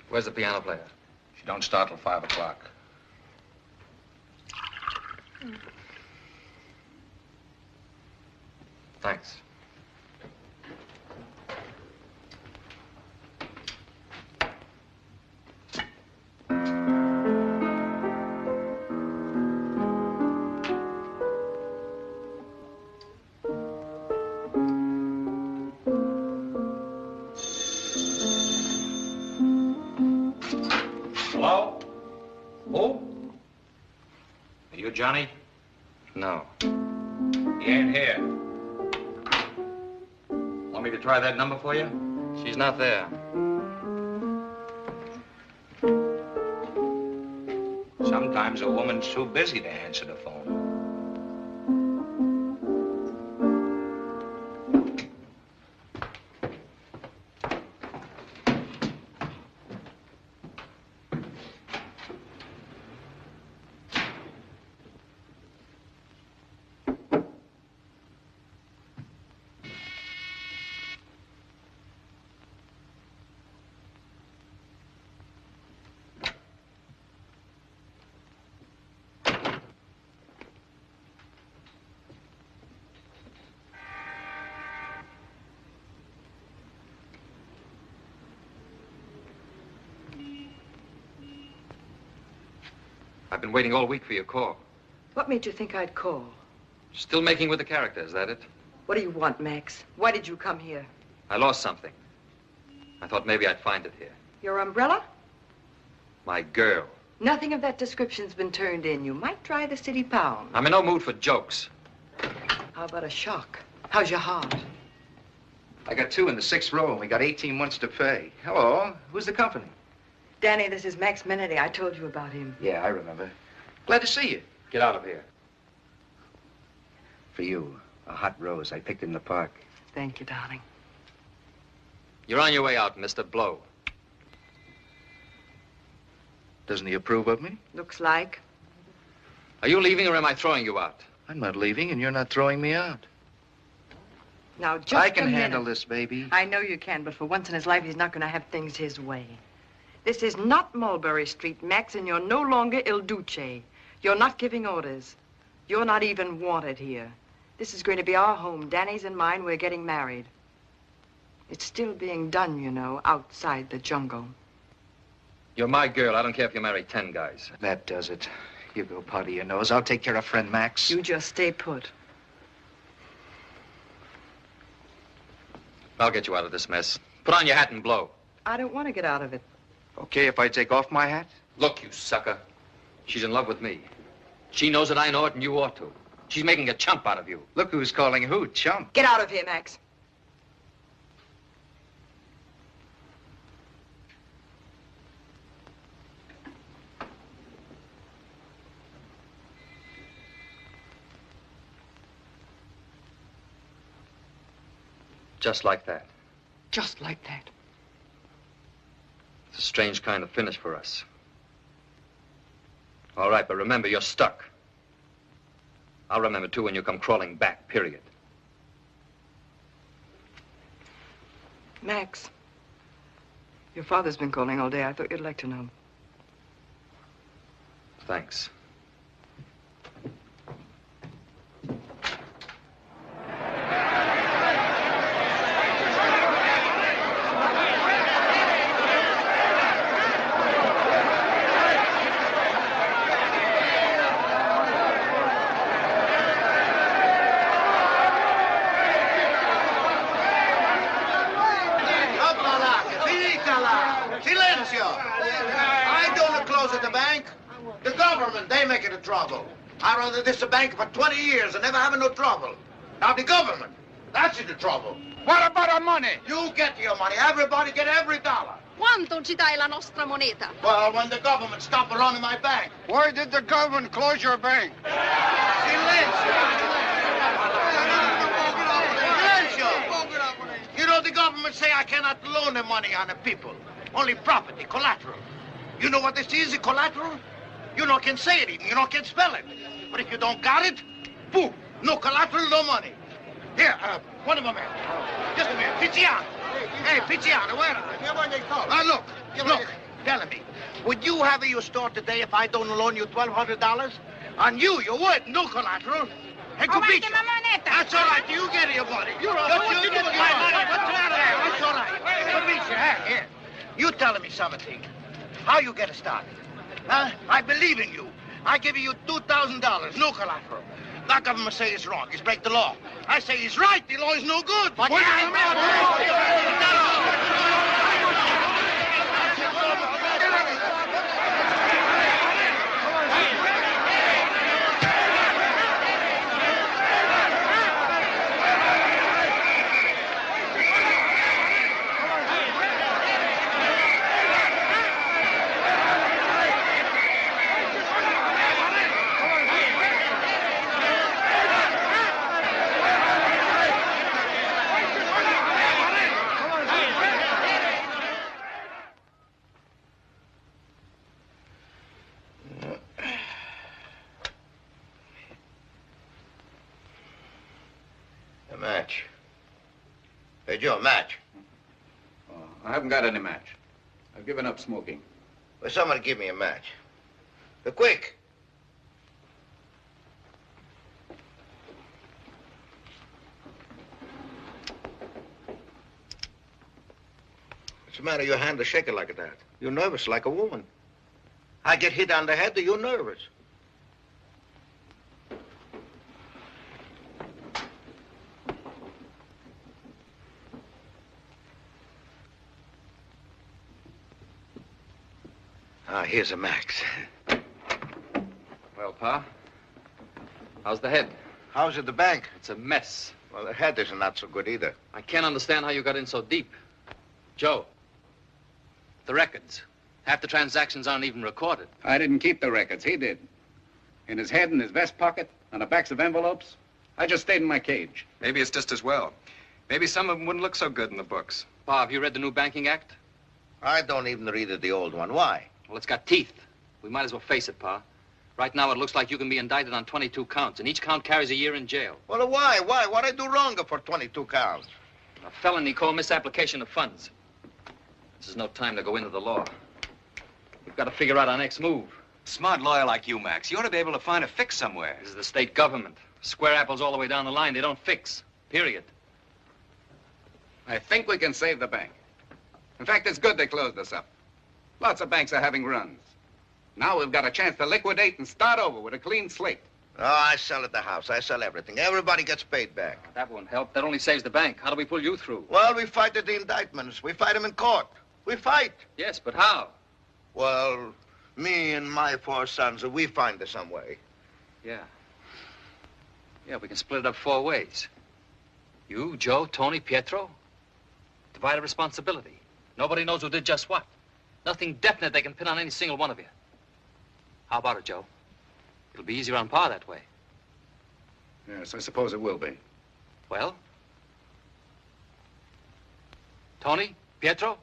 Where's the piano player? She don't start till 5 o'clock. Thanks. Hello? Who? Are you Johnny? No. He ain't here. Want me to try that number for you? She's not there. Sometimes a woman's too busy to answer the phone. I've been waiting all week for your call. What made you think I'd call? Still making with the character, is that it? What do you want, Max? Why did you come here? I lost something. I thought maybe I'd find it here. Your umbrella? My girl. Nothing of that description's been turned in. You might try the city pound. I'm in no mood for jokes. How about a shock? How's your heart? I got 2 in the 6th row, and we got 18 months to pay. Hello, who's the company? Danny, this is Max Monetti. I told you about him. Yeah, I remember. Glad to see you. Get out of here. For you, a hot rose I picked in the park. Thank you, darling. You're on your way out, Mr. Blow. Doesn't he approve of me? Looks like. Are you leaving or am I throwing you out? I'm not leaving, and you're not throwing me out. Now, just I can a minute. handle this, baby. I know you can, but for once in his life, he's not going to have things his way. This is not Mulberry Street, Max, and you're no longer Il Duce. You're not giving orders. You're not even wanted here. This is going to be our home. Danny's and mine. We're getting married. It's still being done, you know, outside the jungle. You're my girl. I don't care if you marry 10 guys. That does it. You go powder your nose. I'll take care of friend Max. You just stay put. I'll get you out of this mess. Put on your hat and blow. I don't want to get out of it. Okay if I take off my hat? Look, you sucker. She's in love with me. She knows it, I know it, and you ought to. She's making a chump out of you. Look who's calling who, chump. Get out of here, Max. Just like that. Just like that. It's a strange kind of finish for us. All right, but remember, you're stuck. I'll remember, too, when you come crawling back, period. Max, your father's been calling all day. I thought you'd like to know. Thanks. They make it a trouble. I run this bank for 20 years and never having no trouble. Now the government, that's in the trouble. What about our money? You get your money. Everybody get every dollar. Quanto ci dai la nostra moneta? Well, when the government stopped running my bank. Why did the government close your bank? You know, the government say I cannot loan the money on the people. Only property, collateral. You know what this is, the collateral? You know can say it even, you know can spell it. But if you don't got it, poof, no collateral, no money. Here, one moment. Just a minute. Pizziano. Hey, Pizziano, where are you? Look, tell me. Would you have your store today if I don't loan you $1,200? On you would, no collateral. Hey, Cupicio. That's all right, you get your money. You get my money. That's all right. Cupicio, here. You telling me something. How you get started? Huh? I believe in you. I give you $2,000, no collateral. That government say it's wrong. It's break the law. I say he's right. The law is no good. But match. Hey, Joe, match. Oh, I haven't got any match. I've given up smoking. Well, somebody give me a match. Quick. What's the matter? Your hand is shaking like that. You're nervous like a woman. I get hit on the head, you're nervous. Here's a Max. Well, Pa, how's the head? How's it the bank? It's a mess. Well, the head is not so good either. I can't understand how you got in so deep. Joe, the records. Half the transactions aren't even recorded. I didn't keep the records. He did. In his head, in his vest pocket, on the backs of envelopes. I just stayed in my cage. Maybe it's just as well. Maybe some of them wouldn't look so good in the books. Pa, have you read the new Banking Act? I don't even read the old one. Why? Well, it's got teeth. We might as well face it, Pa. Right now, it looks like you can be indicted on 22 counts, and each count carries a year in jail. Well, why? Why? What I do wrong for 22 counts? A felony called misapplication of funds. This is no time to go into the law. We've got to figure out our next move. Smart lawyer like you, Max. You ought to be able to find a fix somewhere. This is the state government. Square apples all the way down the line. They don't fix. Period. I think we can save the bank. In fact, it's good they closed us up. Lots of banks are having runs. Now we've got a chance to liquidate and start over with a clean slate. Oh, I sell at the house. I sell everything. Everybody gets paid back. That won't help. That only saves the bank. How do we pull you through? Well, we fight at the indictments. We fight them in court. We fight. Yes, but how? Well, me and my 4 sons, we find some way. Yeah. Yeah, we can split it up 4 ways. You, Joe, Tony, Pietro. Divide a responsibility. Nobody knows who did just what. Nothing definite they can pin on any single one of you. How about it, Joe? It'll be easier on Pa that way. Yes, I suppose it will be. Well? Tony? Pietro?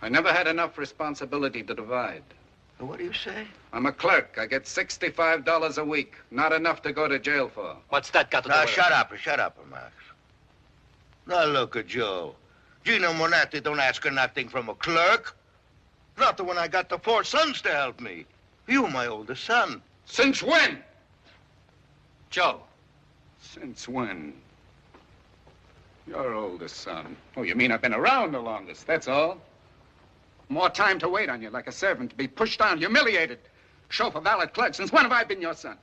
I never had enough responsibility to divide. What do you say? I'm a clerk. I get $65 a week. Not enough to go to jail for. What's that got to do Now, with shut up, Max. Now, look at Joe. Gino Monetti don't ask her nothing from a clerk. Not when I got the 4 sons to help me. You, my oldest son. Since when? Joe. Since when? Your oldest son. Oh, you mean I've been around the longest, that's all. More time to wait on you like a servant, to be pushed down, humiliated. Chauffeur, valet, clerk. Since when have I been your son?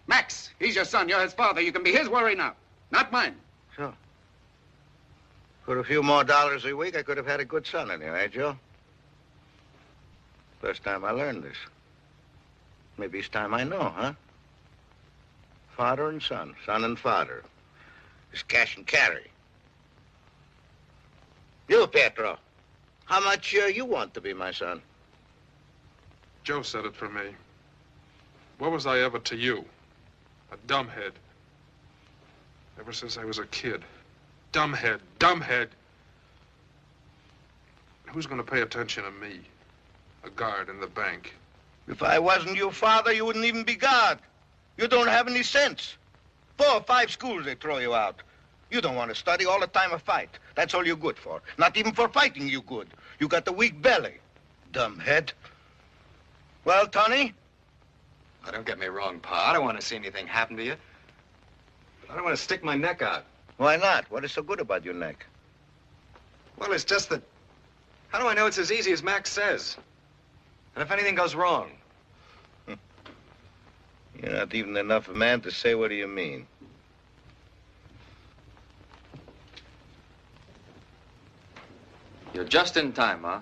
Max, he's your son. You're his father. You can be his worry now, not mine. Sure. For a few more dollars a week, I could have had a good son anyway, Joe. First time I learned this. Maybe it's time I know, huh? Father and son and father. It's cash and carry. You, Pietro. How much you want to be my son? Joe said it for me. What was I ever to you? A dumbhead. Ever since I was a kid. Dumbhead, dumbhead. Who's going to pay attention to me? A guard in the bank. If I wasn't your father, you wouldn't even be guard. You don't have any sense. 4 or 5 schools they throw you out. You don't want to study all the time a fight. That's all you're good for. Not even for fighting you good. You got the weak belly. Dumbhead. Well, Tony? Now, don't get me wrong, Pa. I don't want to see anything happen to you. But I don't want to stick my neck out. Why not? What is so good about your neck? Well, it's just that... How do I know it's as easy as Max says? And if anything goes wrong? You're not even enough of a man to say what do you mean. You're just in time, huh?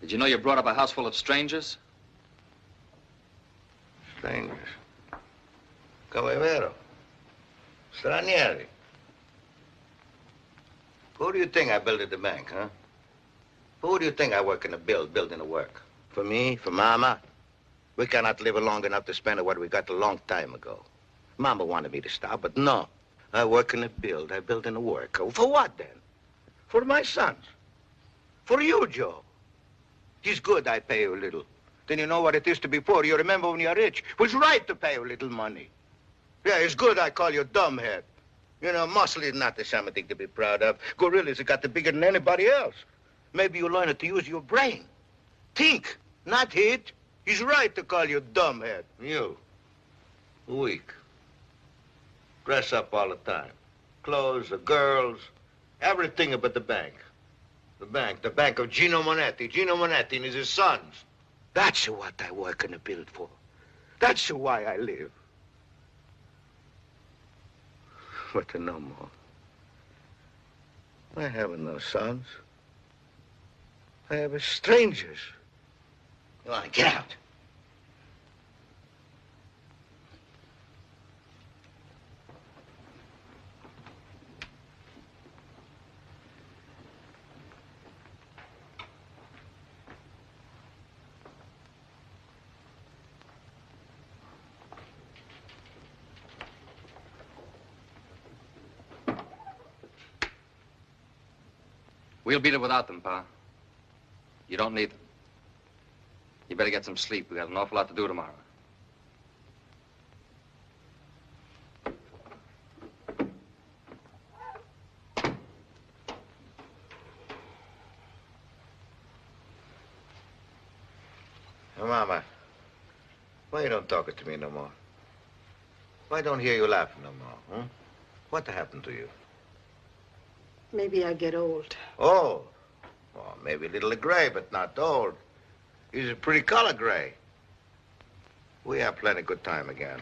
Did you know you brought up a house full of strangers? Strangers? Come è vero? Stranieri. Who do you think I built at the bank, huh? Who do you think I work in the building the work? For me? For Mama? We cannot live long enough to spend what we got a long time ago. Mama wanted me to stop, but no. I work in the build. I build in the work. For what, then? For my sons. For you, Joe. It's good I pay you a little. Then you know what it is to be poor. You remember when you're rich. It was right to pay you a little money. Yeah, it's good I call you dumbhead. You know, muscle is not something to be proud of. Gorillas have got the bigger than anybody else. Maybe you learn to use your brain. Think, not hit. He's right to call you dumbhead. You, weak. Dress up all the time. Clothes, the girls, everything but the bank. The bank of Gino Monetti. Gino Monetti and his sons. That's what I work in the build for. That's why I live. But no more. I have no sons. I have strangers. You want to get out? We'll beat it without them, Pa. You don't need them. You better get some sleep. We got an awful lot to do tomorrow. Mama, why you don't talk to me no more? Why don't hear you laughing no more, huh? What happened to you? Maybe I get old. Oh, well, maybe a little gray, but not old. He's a pretty color gray. We have plenty good time again.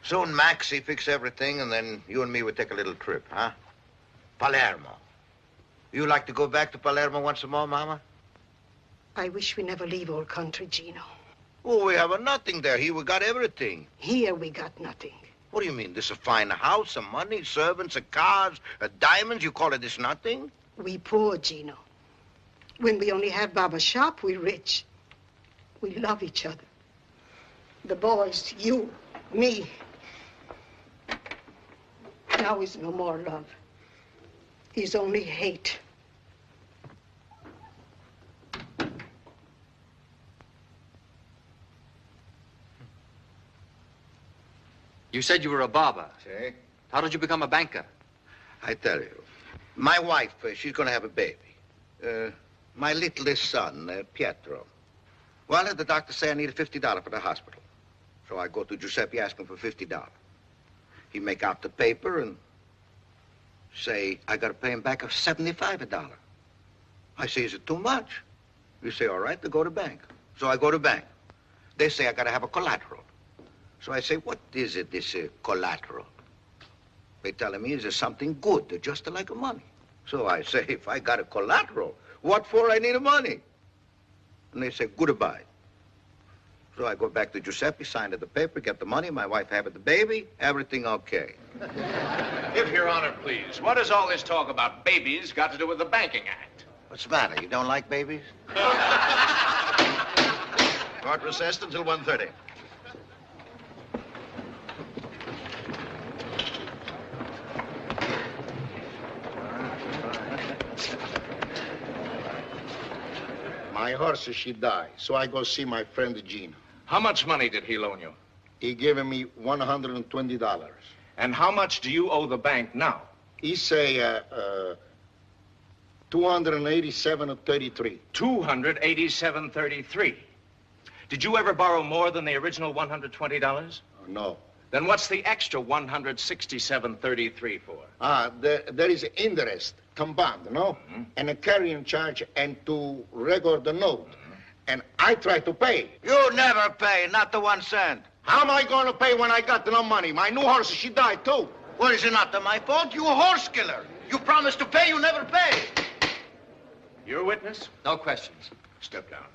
Soon Max, he fix everything, and then you and me would take a little trip, huh? Palermo. You like to go back to Palermo once more, Mama? I wish we never leave old country, Gino. Oh, we have nothing there. Here we got everything. Here we got nothing. What do you mean? This a fine house, some money, servants, cars, diamonds? You call it this nothing? We poor, Gino. When we only have Baba's shop, we rich. We love each other. The boys, you, me. Now is no more love. Is only hate. You said you were a barber. See? How did you become a banker? I tell you. My wife, she's going to have a baby. My littlest son, Pietro. Well, the doctor say I need $50 for the hospital. So I go to Giuseppe asking for $50. He make out the paper and say I got to pay him back of $75. I say, is it too much? You say, all right, then go to bank. So I go to bank. They say I got to have a collateral. So I say, what is it, this collateral? They telling me it's something good, just like money. So I say, if I got a collateral, what for I need the money? And they say, goodbye. So I go back to Giuseppe, sign the paper, get the money, my wife have the baby, everything okay. If Your Honor, please, what does all this talk about babies got to do with the Banking Act? What's the matter? You don't like babies? Court recessed until 1:30. My horse, she died, so I go see my friend Gino. How much money did he loan you? He gave me $120. And how much do you owe the bank now? He say, 287.33. 287.33. Did you ever borrow more than the original $120? No. Then what's the extra 167.33 for? There is interest, compound, no? Mm-hmm. And a carrying charge and to record the note. Mm-hmm. And I try to pay. You never pay, not the 1 cent. How am I going to pay when I got no money? My new horse, she died too. Well, is it not my fault? You a horse killer. You promised to pay, you never pay. You're a witness? No questions. Step down.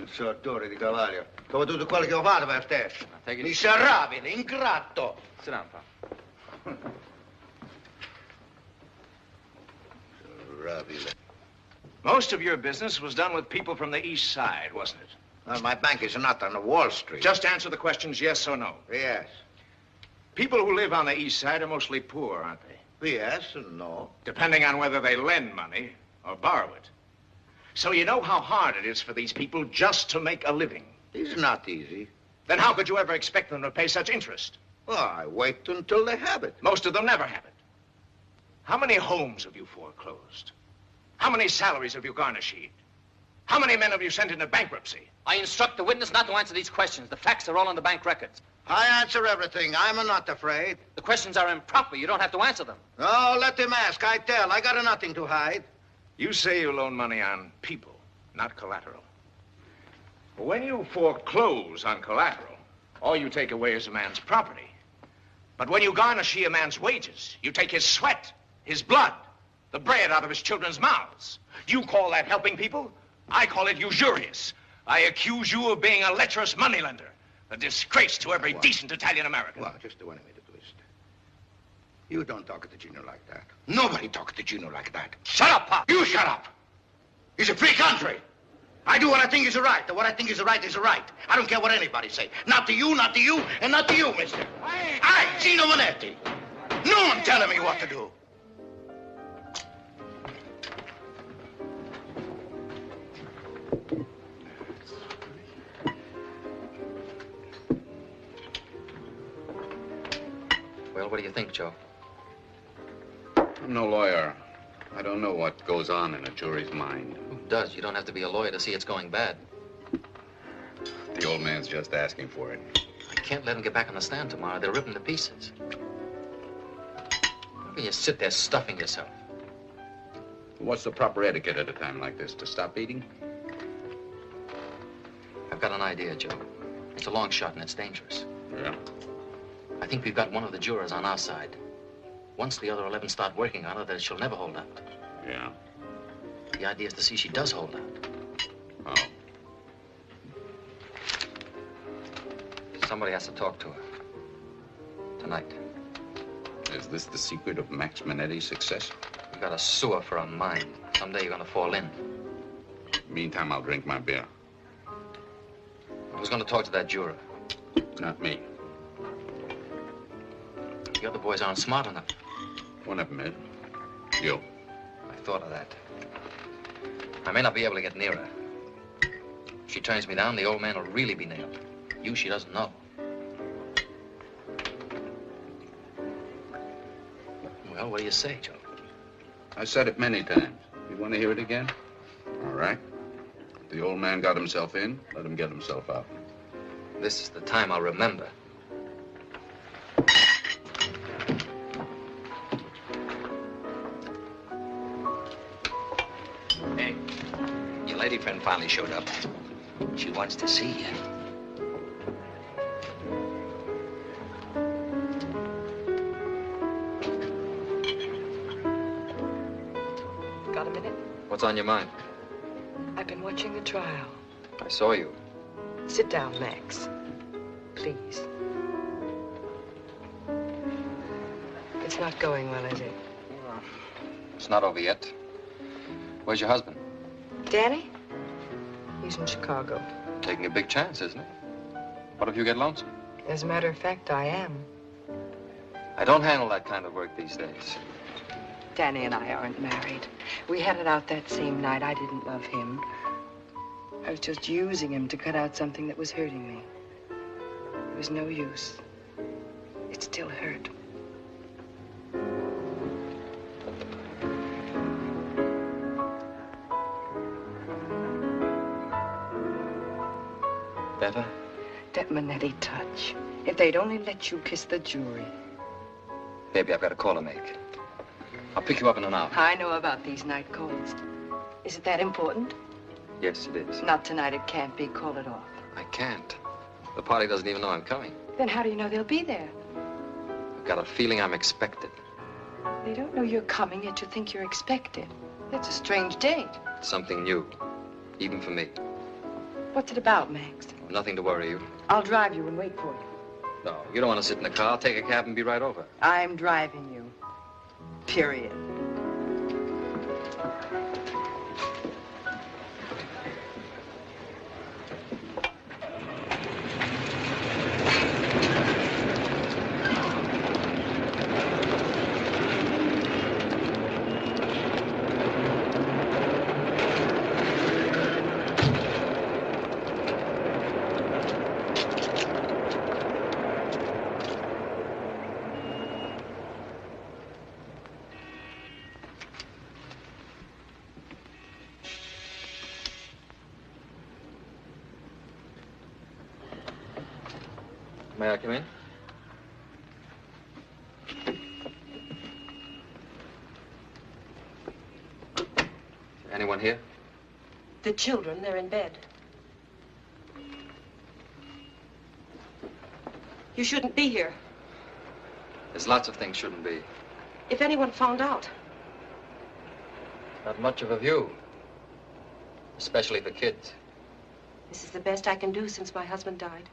Sortore di Cavallo. Come tutto quello che ho fatto per stesso. Miserabile, ingrato. Sit down, Pa. Miserabile. Most of your business was done with people from the East Side, wasn't it? Well, my bank is not on the Wall Street. Just answer the questions yes or no. Yes. People who live on the East Side are mostly poor, aren't they? Yes and no. Depending on whether they lend money or borrow it. So you know how hard it is for these people just to make a living. It's not easy. Then how could you ever expect them to pay such interest? Well, I wait until they have it. Most of them never have it. How many homes have you foreclosed? How many salaries have you garnished? How many men have you sent into bankruptcy? I instruct the witness not to answer these questions. The facts are all on the bank records. I answer everything. I'm not afraid. The questions are improper. You don't have to answer them. Oh, let them ask. I tell. I got nothing to hide. You say you loan money on people, not collateral. When you foreclose on collateral, all you take away is a man's property. But when you garnish a man's wages, you take his sweat, his blood, the bread out of his children's mouths. You call that helping people? I call it usurious. I accuse you of being a lecherous moneylender, a disgrace to every decent Italian American. Well, just one minute, twist. You don't talk to Gino like that. Nobody talks to Gino like that. Shut up, Pop! You shut up! It's a free country. I do what I think is right. What I think is right is right. I don't care what anybody say. Not to you, and not to you, mister. I, Gino Monetti. No one telling me what to do. Well, what do you think, Joe? I'm no lawyer. I don't know what goes on in a jury's mind. Who does? You don't have to be a lawyer to see it's going bad. The old man's just asking for it. I can't let him get back on the stand tomorrow. They'll rip him to pieces. How can you sit there stuffing yourself? What's the proper etiquette at a time like this? To stop eating? I've got an idea, Joe. It's a long shot and it's dangerous. Yeah? I think we've got one of the jurors on our side. Once the other 11 start working on her, then she'll never hold out. Yeah? The idea is to see she does hold out. Oh. Somebody has to talk to her. Tonight. Is this the secret of Max Monetti's success? We've got a sewer for a mind. Someday you're gonna fall in. Meantime, I'll drink my beer. Who's gonna talk to that juror? Not me. The other boys aren't smart enough. One of them is. You. I thought of that. I may not be able to get near her. If she turns me down, the old man will really be nailed. You, she doesn't know. Well, what do you say, Joe? I said it many times. You want to hear it again? All right. The old man got himself in, let him get himself out. This is the time I'll remember. Hey, your lady friend finally showed up. She wants to see you. Got a minute? What's on your mind? I've been watching the trial. I saw you. Sit down, Max. Please. It's not going well, is it? It's not over yet. Where's your husband? Danny? He's in Chicago. Taking a big chance, isn't it? What if you get lonesome? As a matter of fact, I am. I don't handle that kind of work these days. Danny and I aren't married. We had it out that same night. I didn't love him. I was just using him to cut out something that was hurting me. It was no use. It still hurt. Better? That Monetti touch. If they'd only let you kiss the jury. Baby, I've got a call to make. I'll pick you up in an hour. I know about these night calls. Is it that important? Yes, it is. Not tonight. It can't be. Call it off. I can't. The party doesn't even know I'm coming. Then how do you know they'll be there? I've got a feeling I'm expected. They don't know you're coming, yet you think you're expected. That's a strange date. It's something new, even for me. What's it about, Max? Nothing to worry you. I'll drive you and wait for you. No, you don't want to sit in the car. I'll take a cab and be right over. I'm driving you. Period. May I come in? Anyone here? The children, they're in bed. You shouldn't be here. There's lots of things shouldn't be. If anyone found out. Not much of a view. Especially for kids. This is the best I can do since my husband died.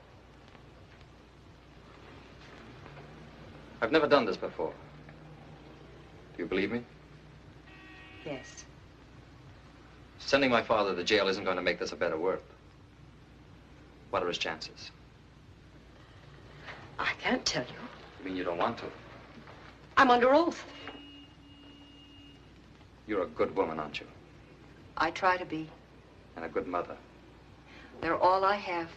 I've never done this before. Do you believe me? Yes. Sending my father to jail isn't going to make this a better world. What are his chances? I can't tell you. You mean you don't want to? I'm under oath. You're a good woman, aren't you? I try to be. And a good mother. They're all I have.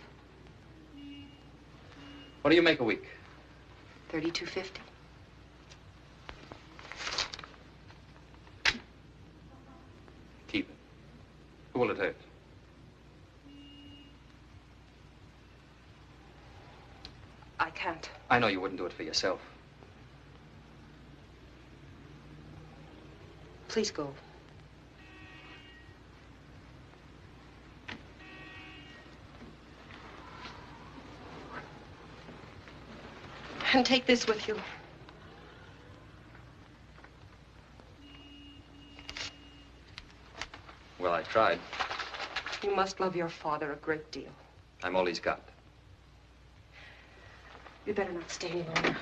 What do you make a week? $32.50. will it hurt? I can't. I know you wouldn't do it for yourself. Please go. And take this with you. Well, I tried. You must love your father a great deal. I'm all he's got. You better not stay any longer.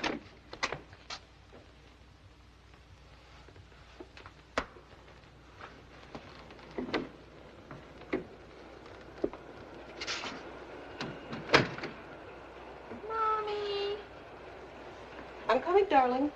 Mommy. I'm coming, darling.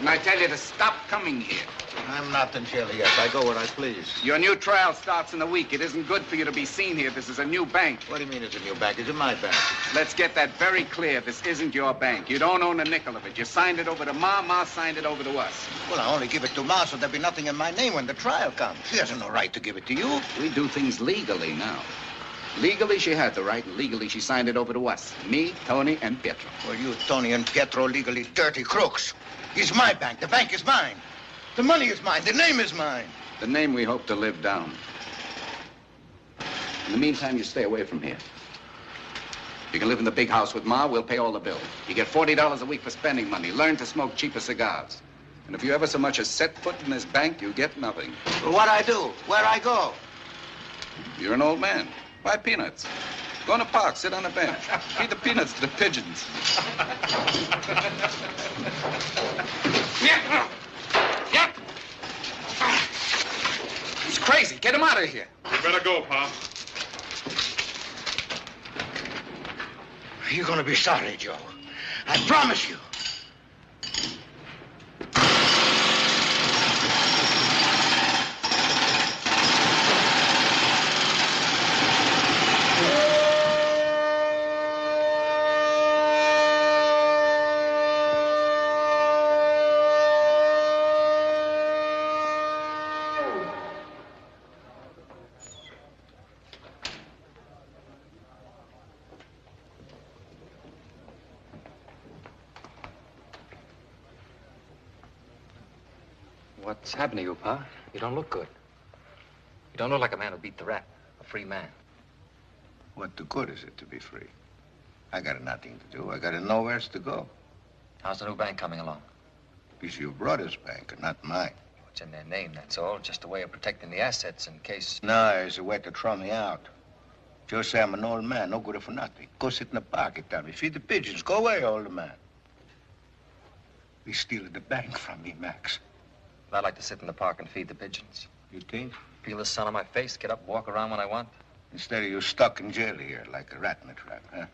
I tell you to stop coming here. I'm not in jail yet. I go where I please. Your new trial starts in a week. It isn't good for you to be seen here. This is a new bank. What do you mean it's a new bank? It's my bank. Let's get that very clear. This isn't your bank. You don't own a nickel of it. You signed it over to Ma. Ma signed it over to us. Well, I only give it to Ma, so there'll be nothing in my name when the trial comes. She has no right to give it to you. We do things legally now. Legally, she had the right, and legally, she signed it over to us. Me, Tony, and Pietro. Well, you, Tony, and Pietro, legally dirty crooks. It's my bank. The bank is mine. The money is mine. The name is mine. The name we hope to live down. In the meantime, you stay away from here. You can live in the big house with Ma. We'll pay all the bills. You get $40 a week for spending money. Learn to smoke cheaper cigars. And if you ever so much as set foot in this bank, you get nothing. Well, what I do? Where I go? You're an old man. Buy peanuts. Go in the park, sit on a bench. Feed the peanuts to the pigeons. He's crazy. Get him out of here. You better go, Pa. You're gonna be sorry, Joe. I promise you. What's happened to you, Pa? You don't look good. You don't look like a man who beat the rat. A free man. What the good is it to be free? I got nothing to do. I got nowhere to go. How's the new bank coming along? It's your brother's bank, not mine. It's in their name, that's all. Just a way of protecting the assets in case... No, it's a way to throw me out. Just say I'm an old man, no good for nothing. Go sit in the park and tell me, feed the pigeons. Go away, old man. He's stealing the bank from me, Max. I'd like to sit in the park and feed the pigeons. You think? Feel the sun on my face, get up, walk around when I want. Instead of you stuck in jail here like a rat in a trap, huh?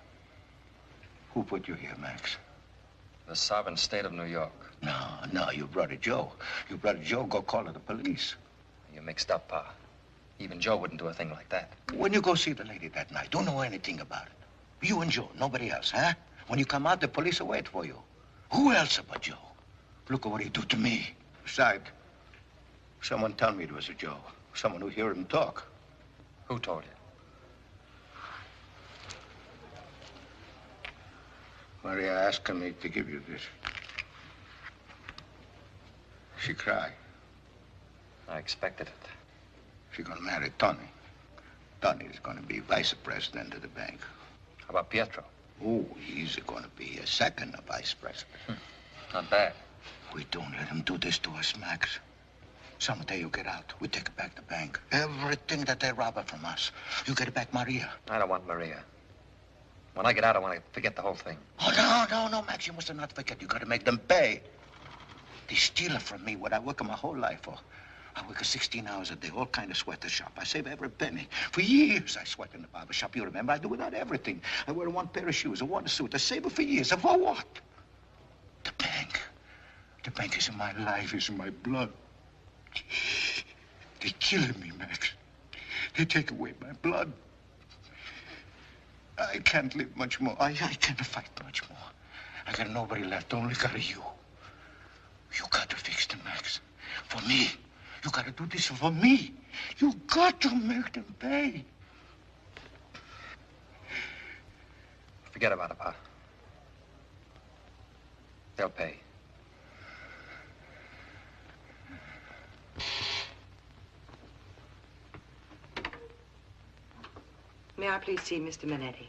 Who put you here, Max? The sovereign state of New York. No, your brother Joe. Your brother Joe go call the police. You're mixed up, Pa. Even Joe wouldn't do a thing like that. When you go see the lady that night, don't know anything about it. You and Joe, nobody else, huh? When you come out, the police will wait for you. Who else but Joe? Look at what he do to me. Besides, someone tell me it was a Joe. Someone who heard him talk. Who told you? Maria asked me to give you this. She cried. I expected it. She's gonna marry Tony. Tony is gonna be vice president of the bank. How about Pietro? Oh, he's gonna be a second vice president. Not bad. We don't let him do this to us, Max. Someday you get out. We take back the bank. Everything that they rob from us. You get back Maria. I don't want Maria. When I get out, I want to forget the whole thing. Oh, no, Max. You must not forget. You gotta make them pay. They steal it from me, what I work my whole life for. I work 16 hours a day, all kind of sweater shop. I save every penny. For years, I sweat in the barber shop. You remember, I do without everything. I wear one pair of shoes, a water suit. I save it for years. And for what? The bank. The bank is in my life, is in my blood. They're killing me, Max. They take away my blood. I can't live much more. I can't fight much more. I got nobody left, only got you. You got to fix them, Max. For me. You got to do this for me. You got to make them pay. Forget about it, Pa. They'll pay. May I please see Mr. Monetti?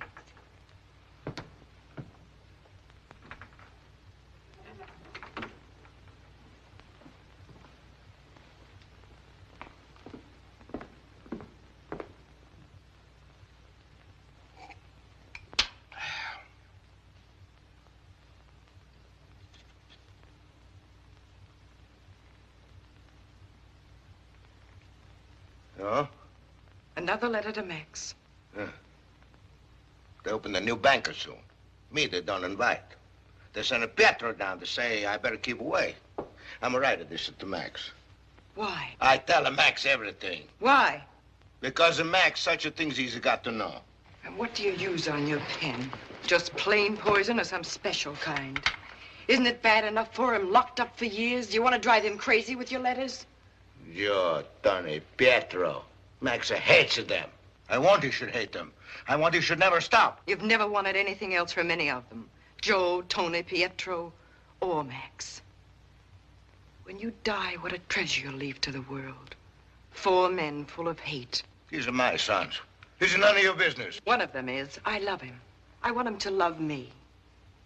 No? Another letter to Max. Yeah. They opened a new banker soon. Me, they don't invite. They sent a Pietro down to say I better keep away. I'm a writer this to Max. Why? I tell Max everything. Why? Because of Max, such a things he's got to know. And what do you use on your pen? Just plain poison or some special kind? Isn't it bad enough for him locked up for years? Do you want to drive him crazy with your letters? Joe, Tony, Pietro. Max hates them. I want he should hate them. I want he should never stop. You've never wanted anything else from any of them. Joe, Tony, Pietro, or Max. When you die, what a treasure you'll leave to the world. 4 men full of hate. These are my sons. This is none of your business. One of them is, I love him. I want him to love me.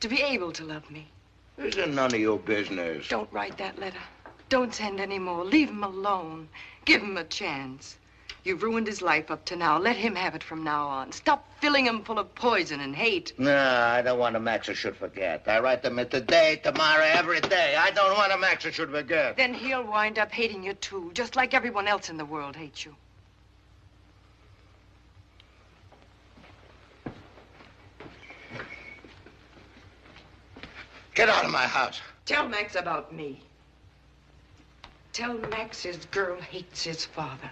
To be able to love me. This is none of your business. Don't write that letter. Don't send any more. Leave him alone. Give him a chance. You've ruined his life up to now. Let him have it from now on. Stop filling him full of poison and hate. No, I don't want a Max should forget. I write them today, tomorrow, every day. I don't want a Max should forget. Then he'll wind up hating you, too, just like everyone else in the world hates you. Get out of my house. Tell Max about me. Tell Max his girl hates his father.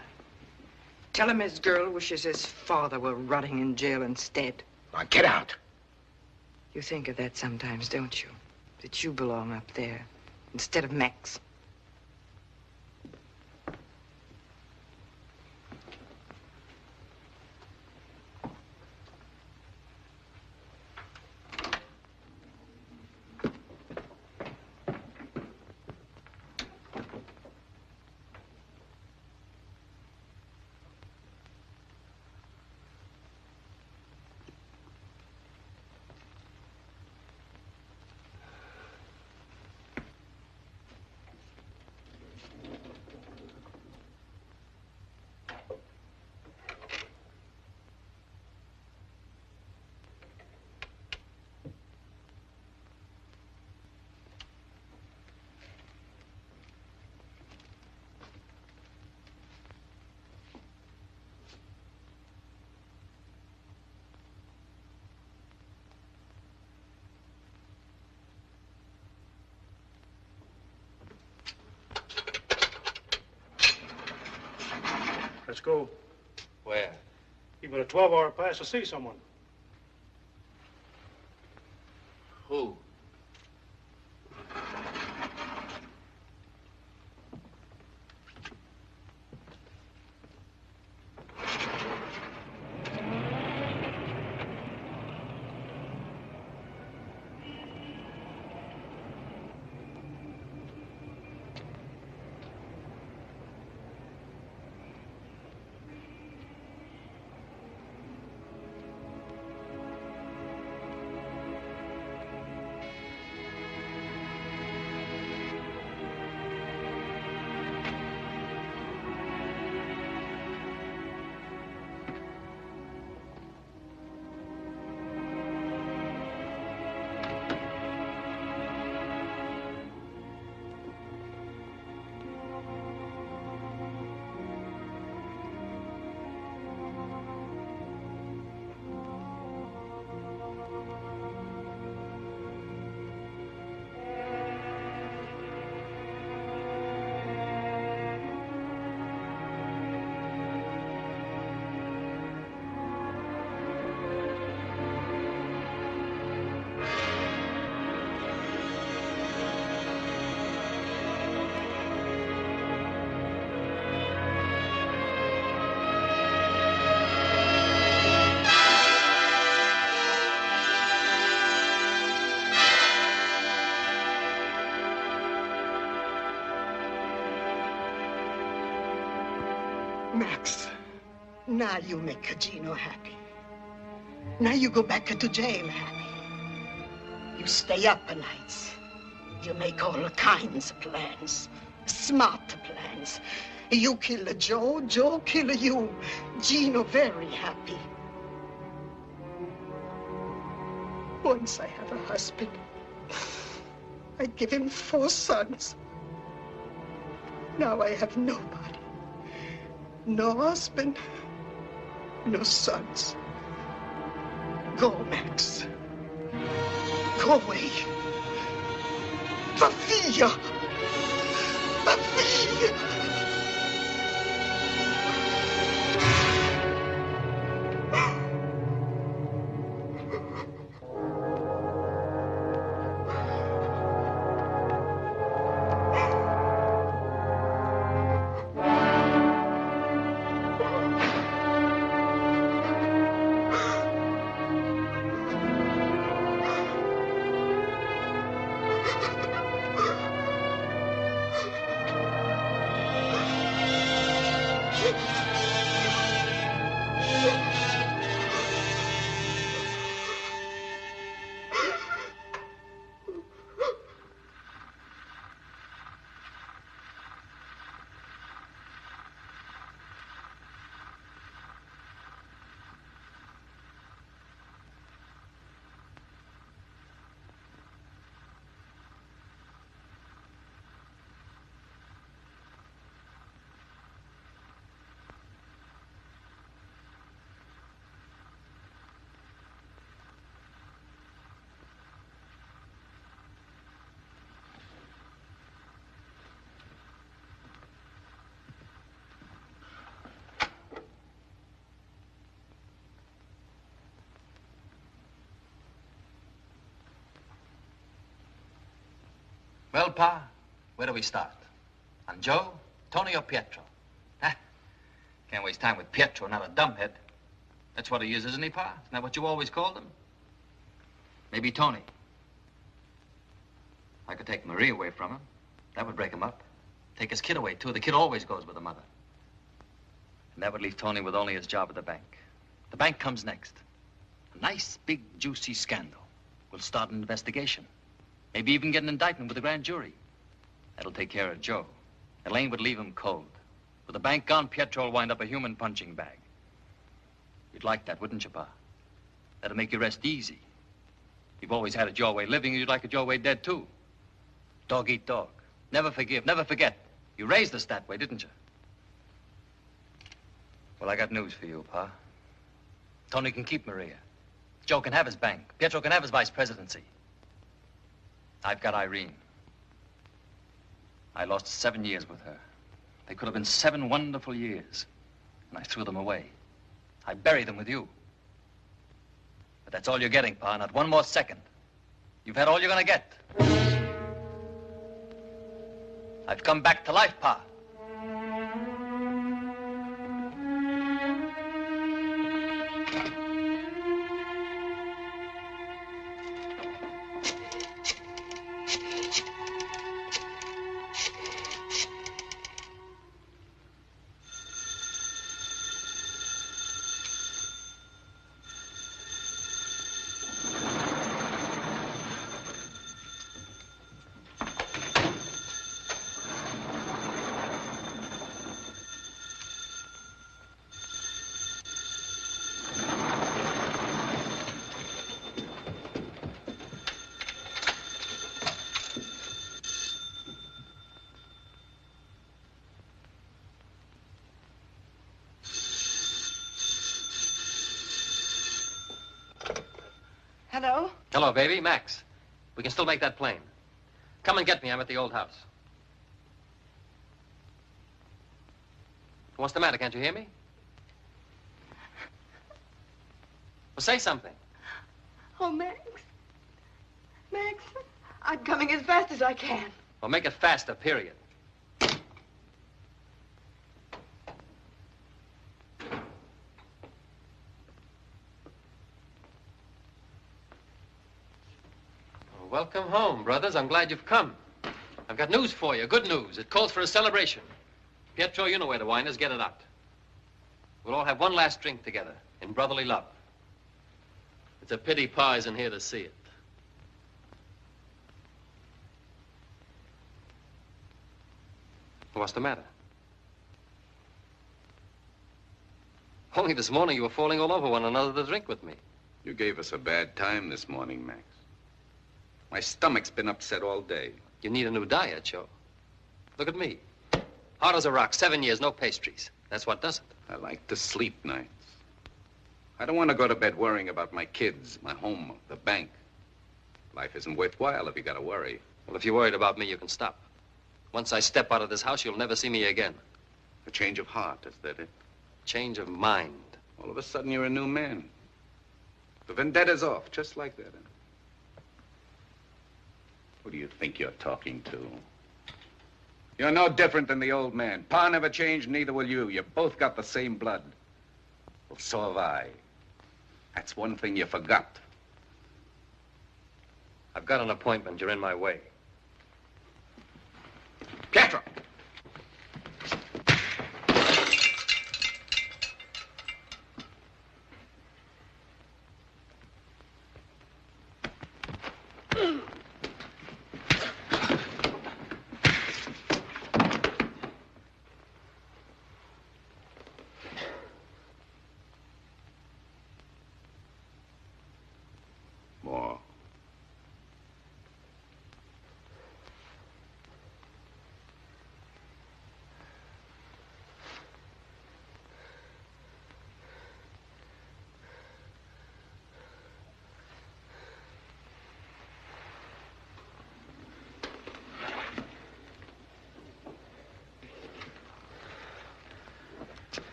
Tell him his girl wishes his father were rotting in jail instead. Now get out. You think of that sometimes, don't you? That you belong up there instead of Max. Let's go. Where? You've got a 12-hour pass to see someone. Who? Max, now you make Gino happy. Now you go back to jail happy. You stay up nights. You make all kinds of plans, smart plans. You kill Joe, Joe kill you. Gino very happy. Once I have a husband, I'd give him 4 sons. Now I have nobody. No husband, no sons. Go, Max. Go away. Via. Via. Well, Pa, where do we start? On Joe, Tony, or Pietro? Ah, can't waste time with Pietro, not a dumbhead. That's what he is, isn't he, Pa? Isn't that what you always called him? Maybe Tony. I could take Maria away from him. That would break him up. Take his kid away, too. The kid always goes with the mother. And that would leave Tony with only his job at the bank. The bank comes next. A nice, big, juicy scandal. We'll start an investigation. Maybe even get an indictment with the grand jury. That'll take care of Joe. Elaine would leave him cold. With the bank gone, Pietro will wind up a human punching bag. You'd like that, wouldn't you, Pa? That'd make you rest easy. You've always had it your way living, and you'd like it your way dead, too. Dog eat dog. Never forgive, never forget. You raised us that way, didn't you? Well, I got news for you, Pa. Tony can keep Maria. Joe can have his bank. Pietro can have his vice presidency. I've got Irene. I lost 7 years with her. They could have been 7 wonderful years. and I threw them away. I buried them with you. But that's all you're getting, Pa, not one more second. You've had all you're gonna get. I've come back to life, Pa. Hello? Hello, baby. Max. We can still make that plane. Come and get me. I'm at the old house. What's the matter? Can't you hear me? Well, say something. Oh, Max. Max, I'm coming as fast as I can. Well, make it faster, period. Welcome home, brothers. I'm glad you've come. I've got news for you, good news. It calls for a celebration. Pietro, you know where the wine is. Get it out. We'll all have one last drink together in brotherly love. It's a pity Pa isn't here to see it. What's the matter? Only this morning you were falling all over one another to drink with me. You gave us a bad time this morning, Max. My stomach's been upset all day. You need a new diet, Joe. Look at me. Hard as a rock, 7 years, no pastries. That's what does it. I like to sleep nights. I don't want to go to bed worrying about my kids, my home, the bank. Life isn't worthwhile if you gotta worry. Well, if you're worried about me, you can stop. Once I step out of this house, you'll never see me again. A change of heart, is that it? Change of mind. All of a sudden, you're a new man. The vendetta's off, just like that. Who do you think you're talking to? You're no different than the old man. Pa never changed, neither will you. You both got the same blood. Well, so have I. That's one thing you forgot. I've got an appointment. You're in my way. Pietro! More.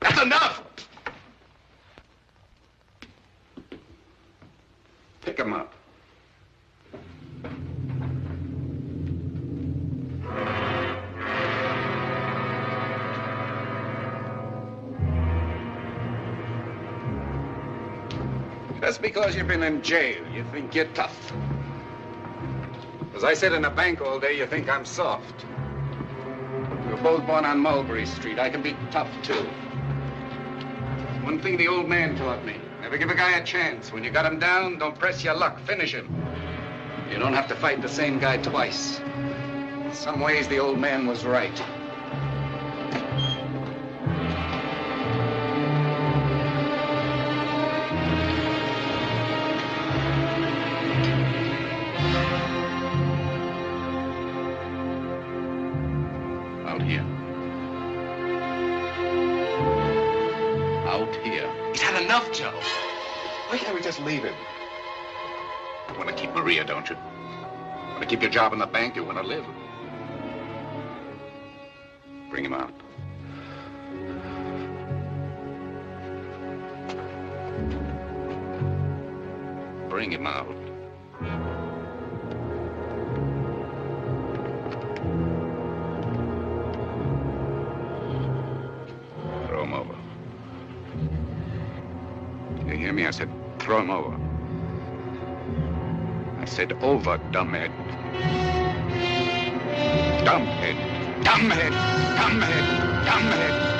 That's enough! Pick him up. Just because you've been in jail, you think you're tough. As I sit in a bank all day, you think I'm soft. We were both born on Mulberry Street. I can be tough, too. One thing the old man taught me, never give a guy a chance. When you got him down, don't press your luck, finish him. You don't have to fight the same guy twice. In some ways, the old man was right. enough, Joe. Why can't we just leave him? You want to keep Maria, don't you? Want to keep your job in the bank? You want to live? Bring him out. Bring him out. Throw him over. You hear me? I said throw him over. I said over, dumbhead. Dumbhead. Dumbhead. Dumbhead. Dumbhead.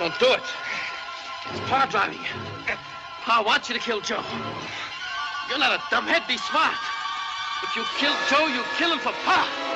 Don't do it. It's Pa driving you. Pa wants you to kill Joe. You're not a dumbhead. Be smart. If you kill Joe, you kill him for Pa.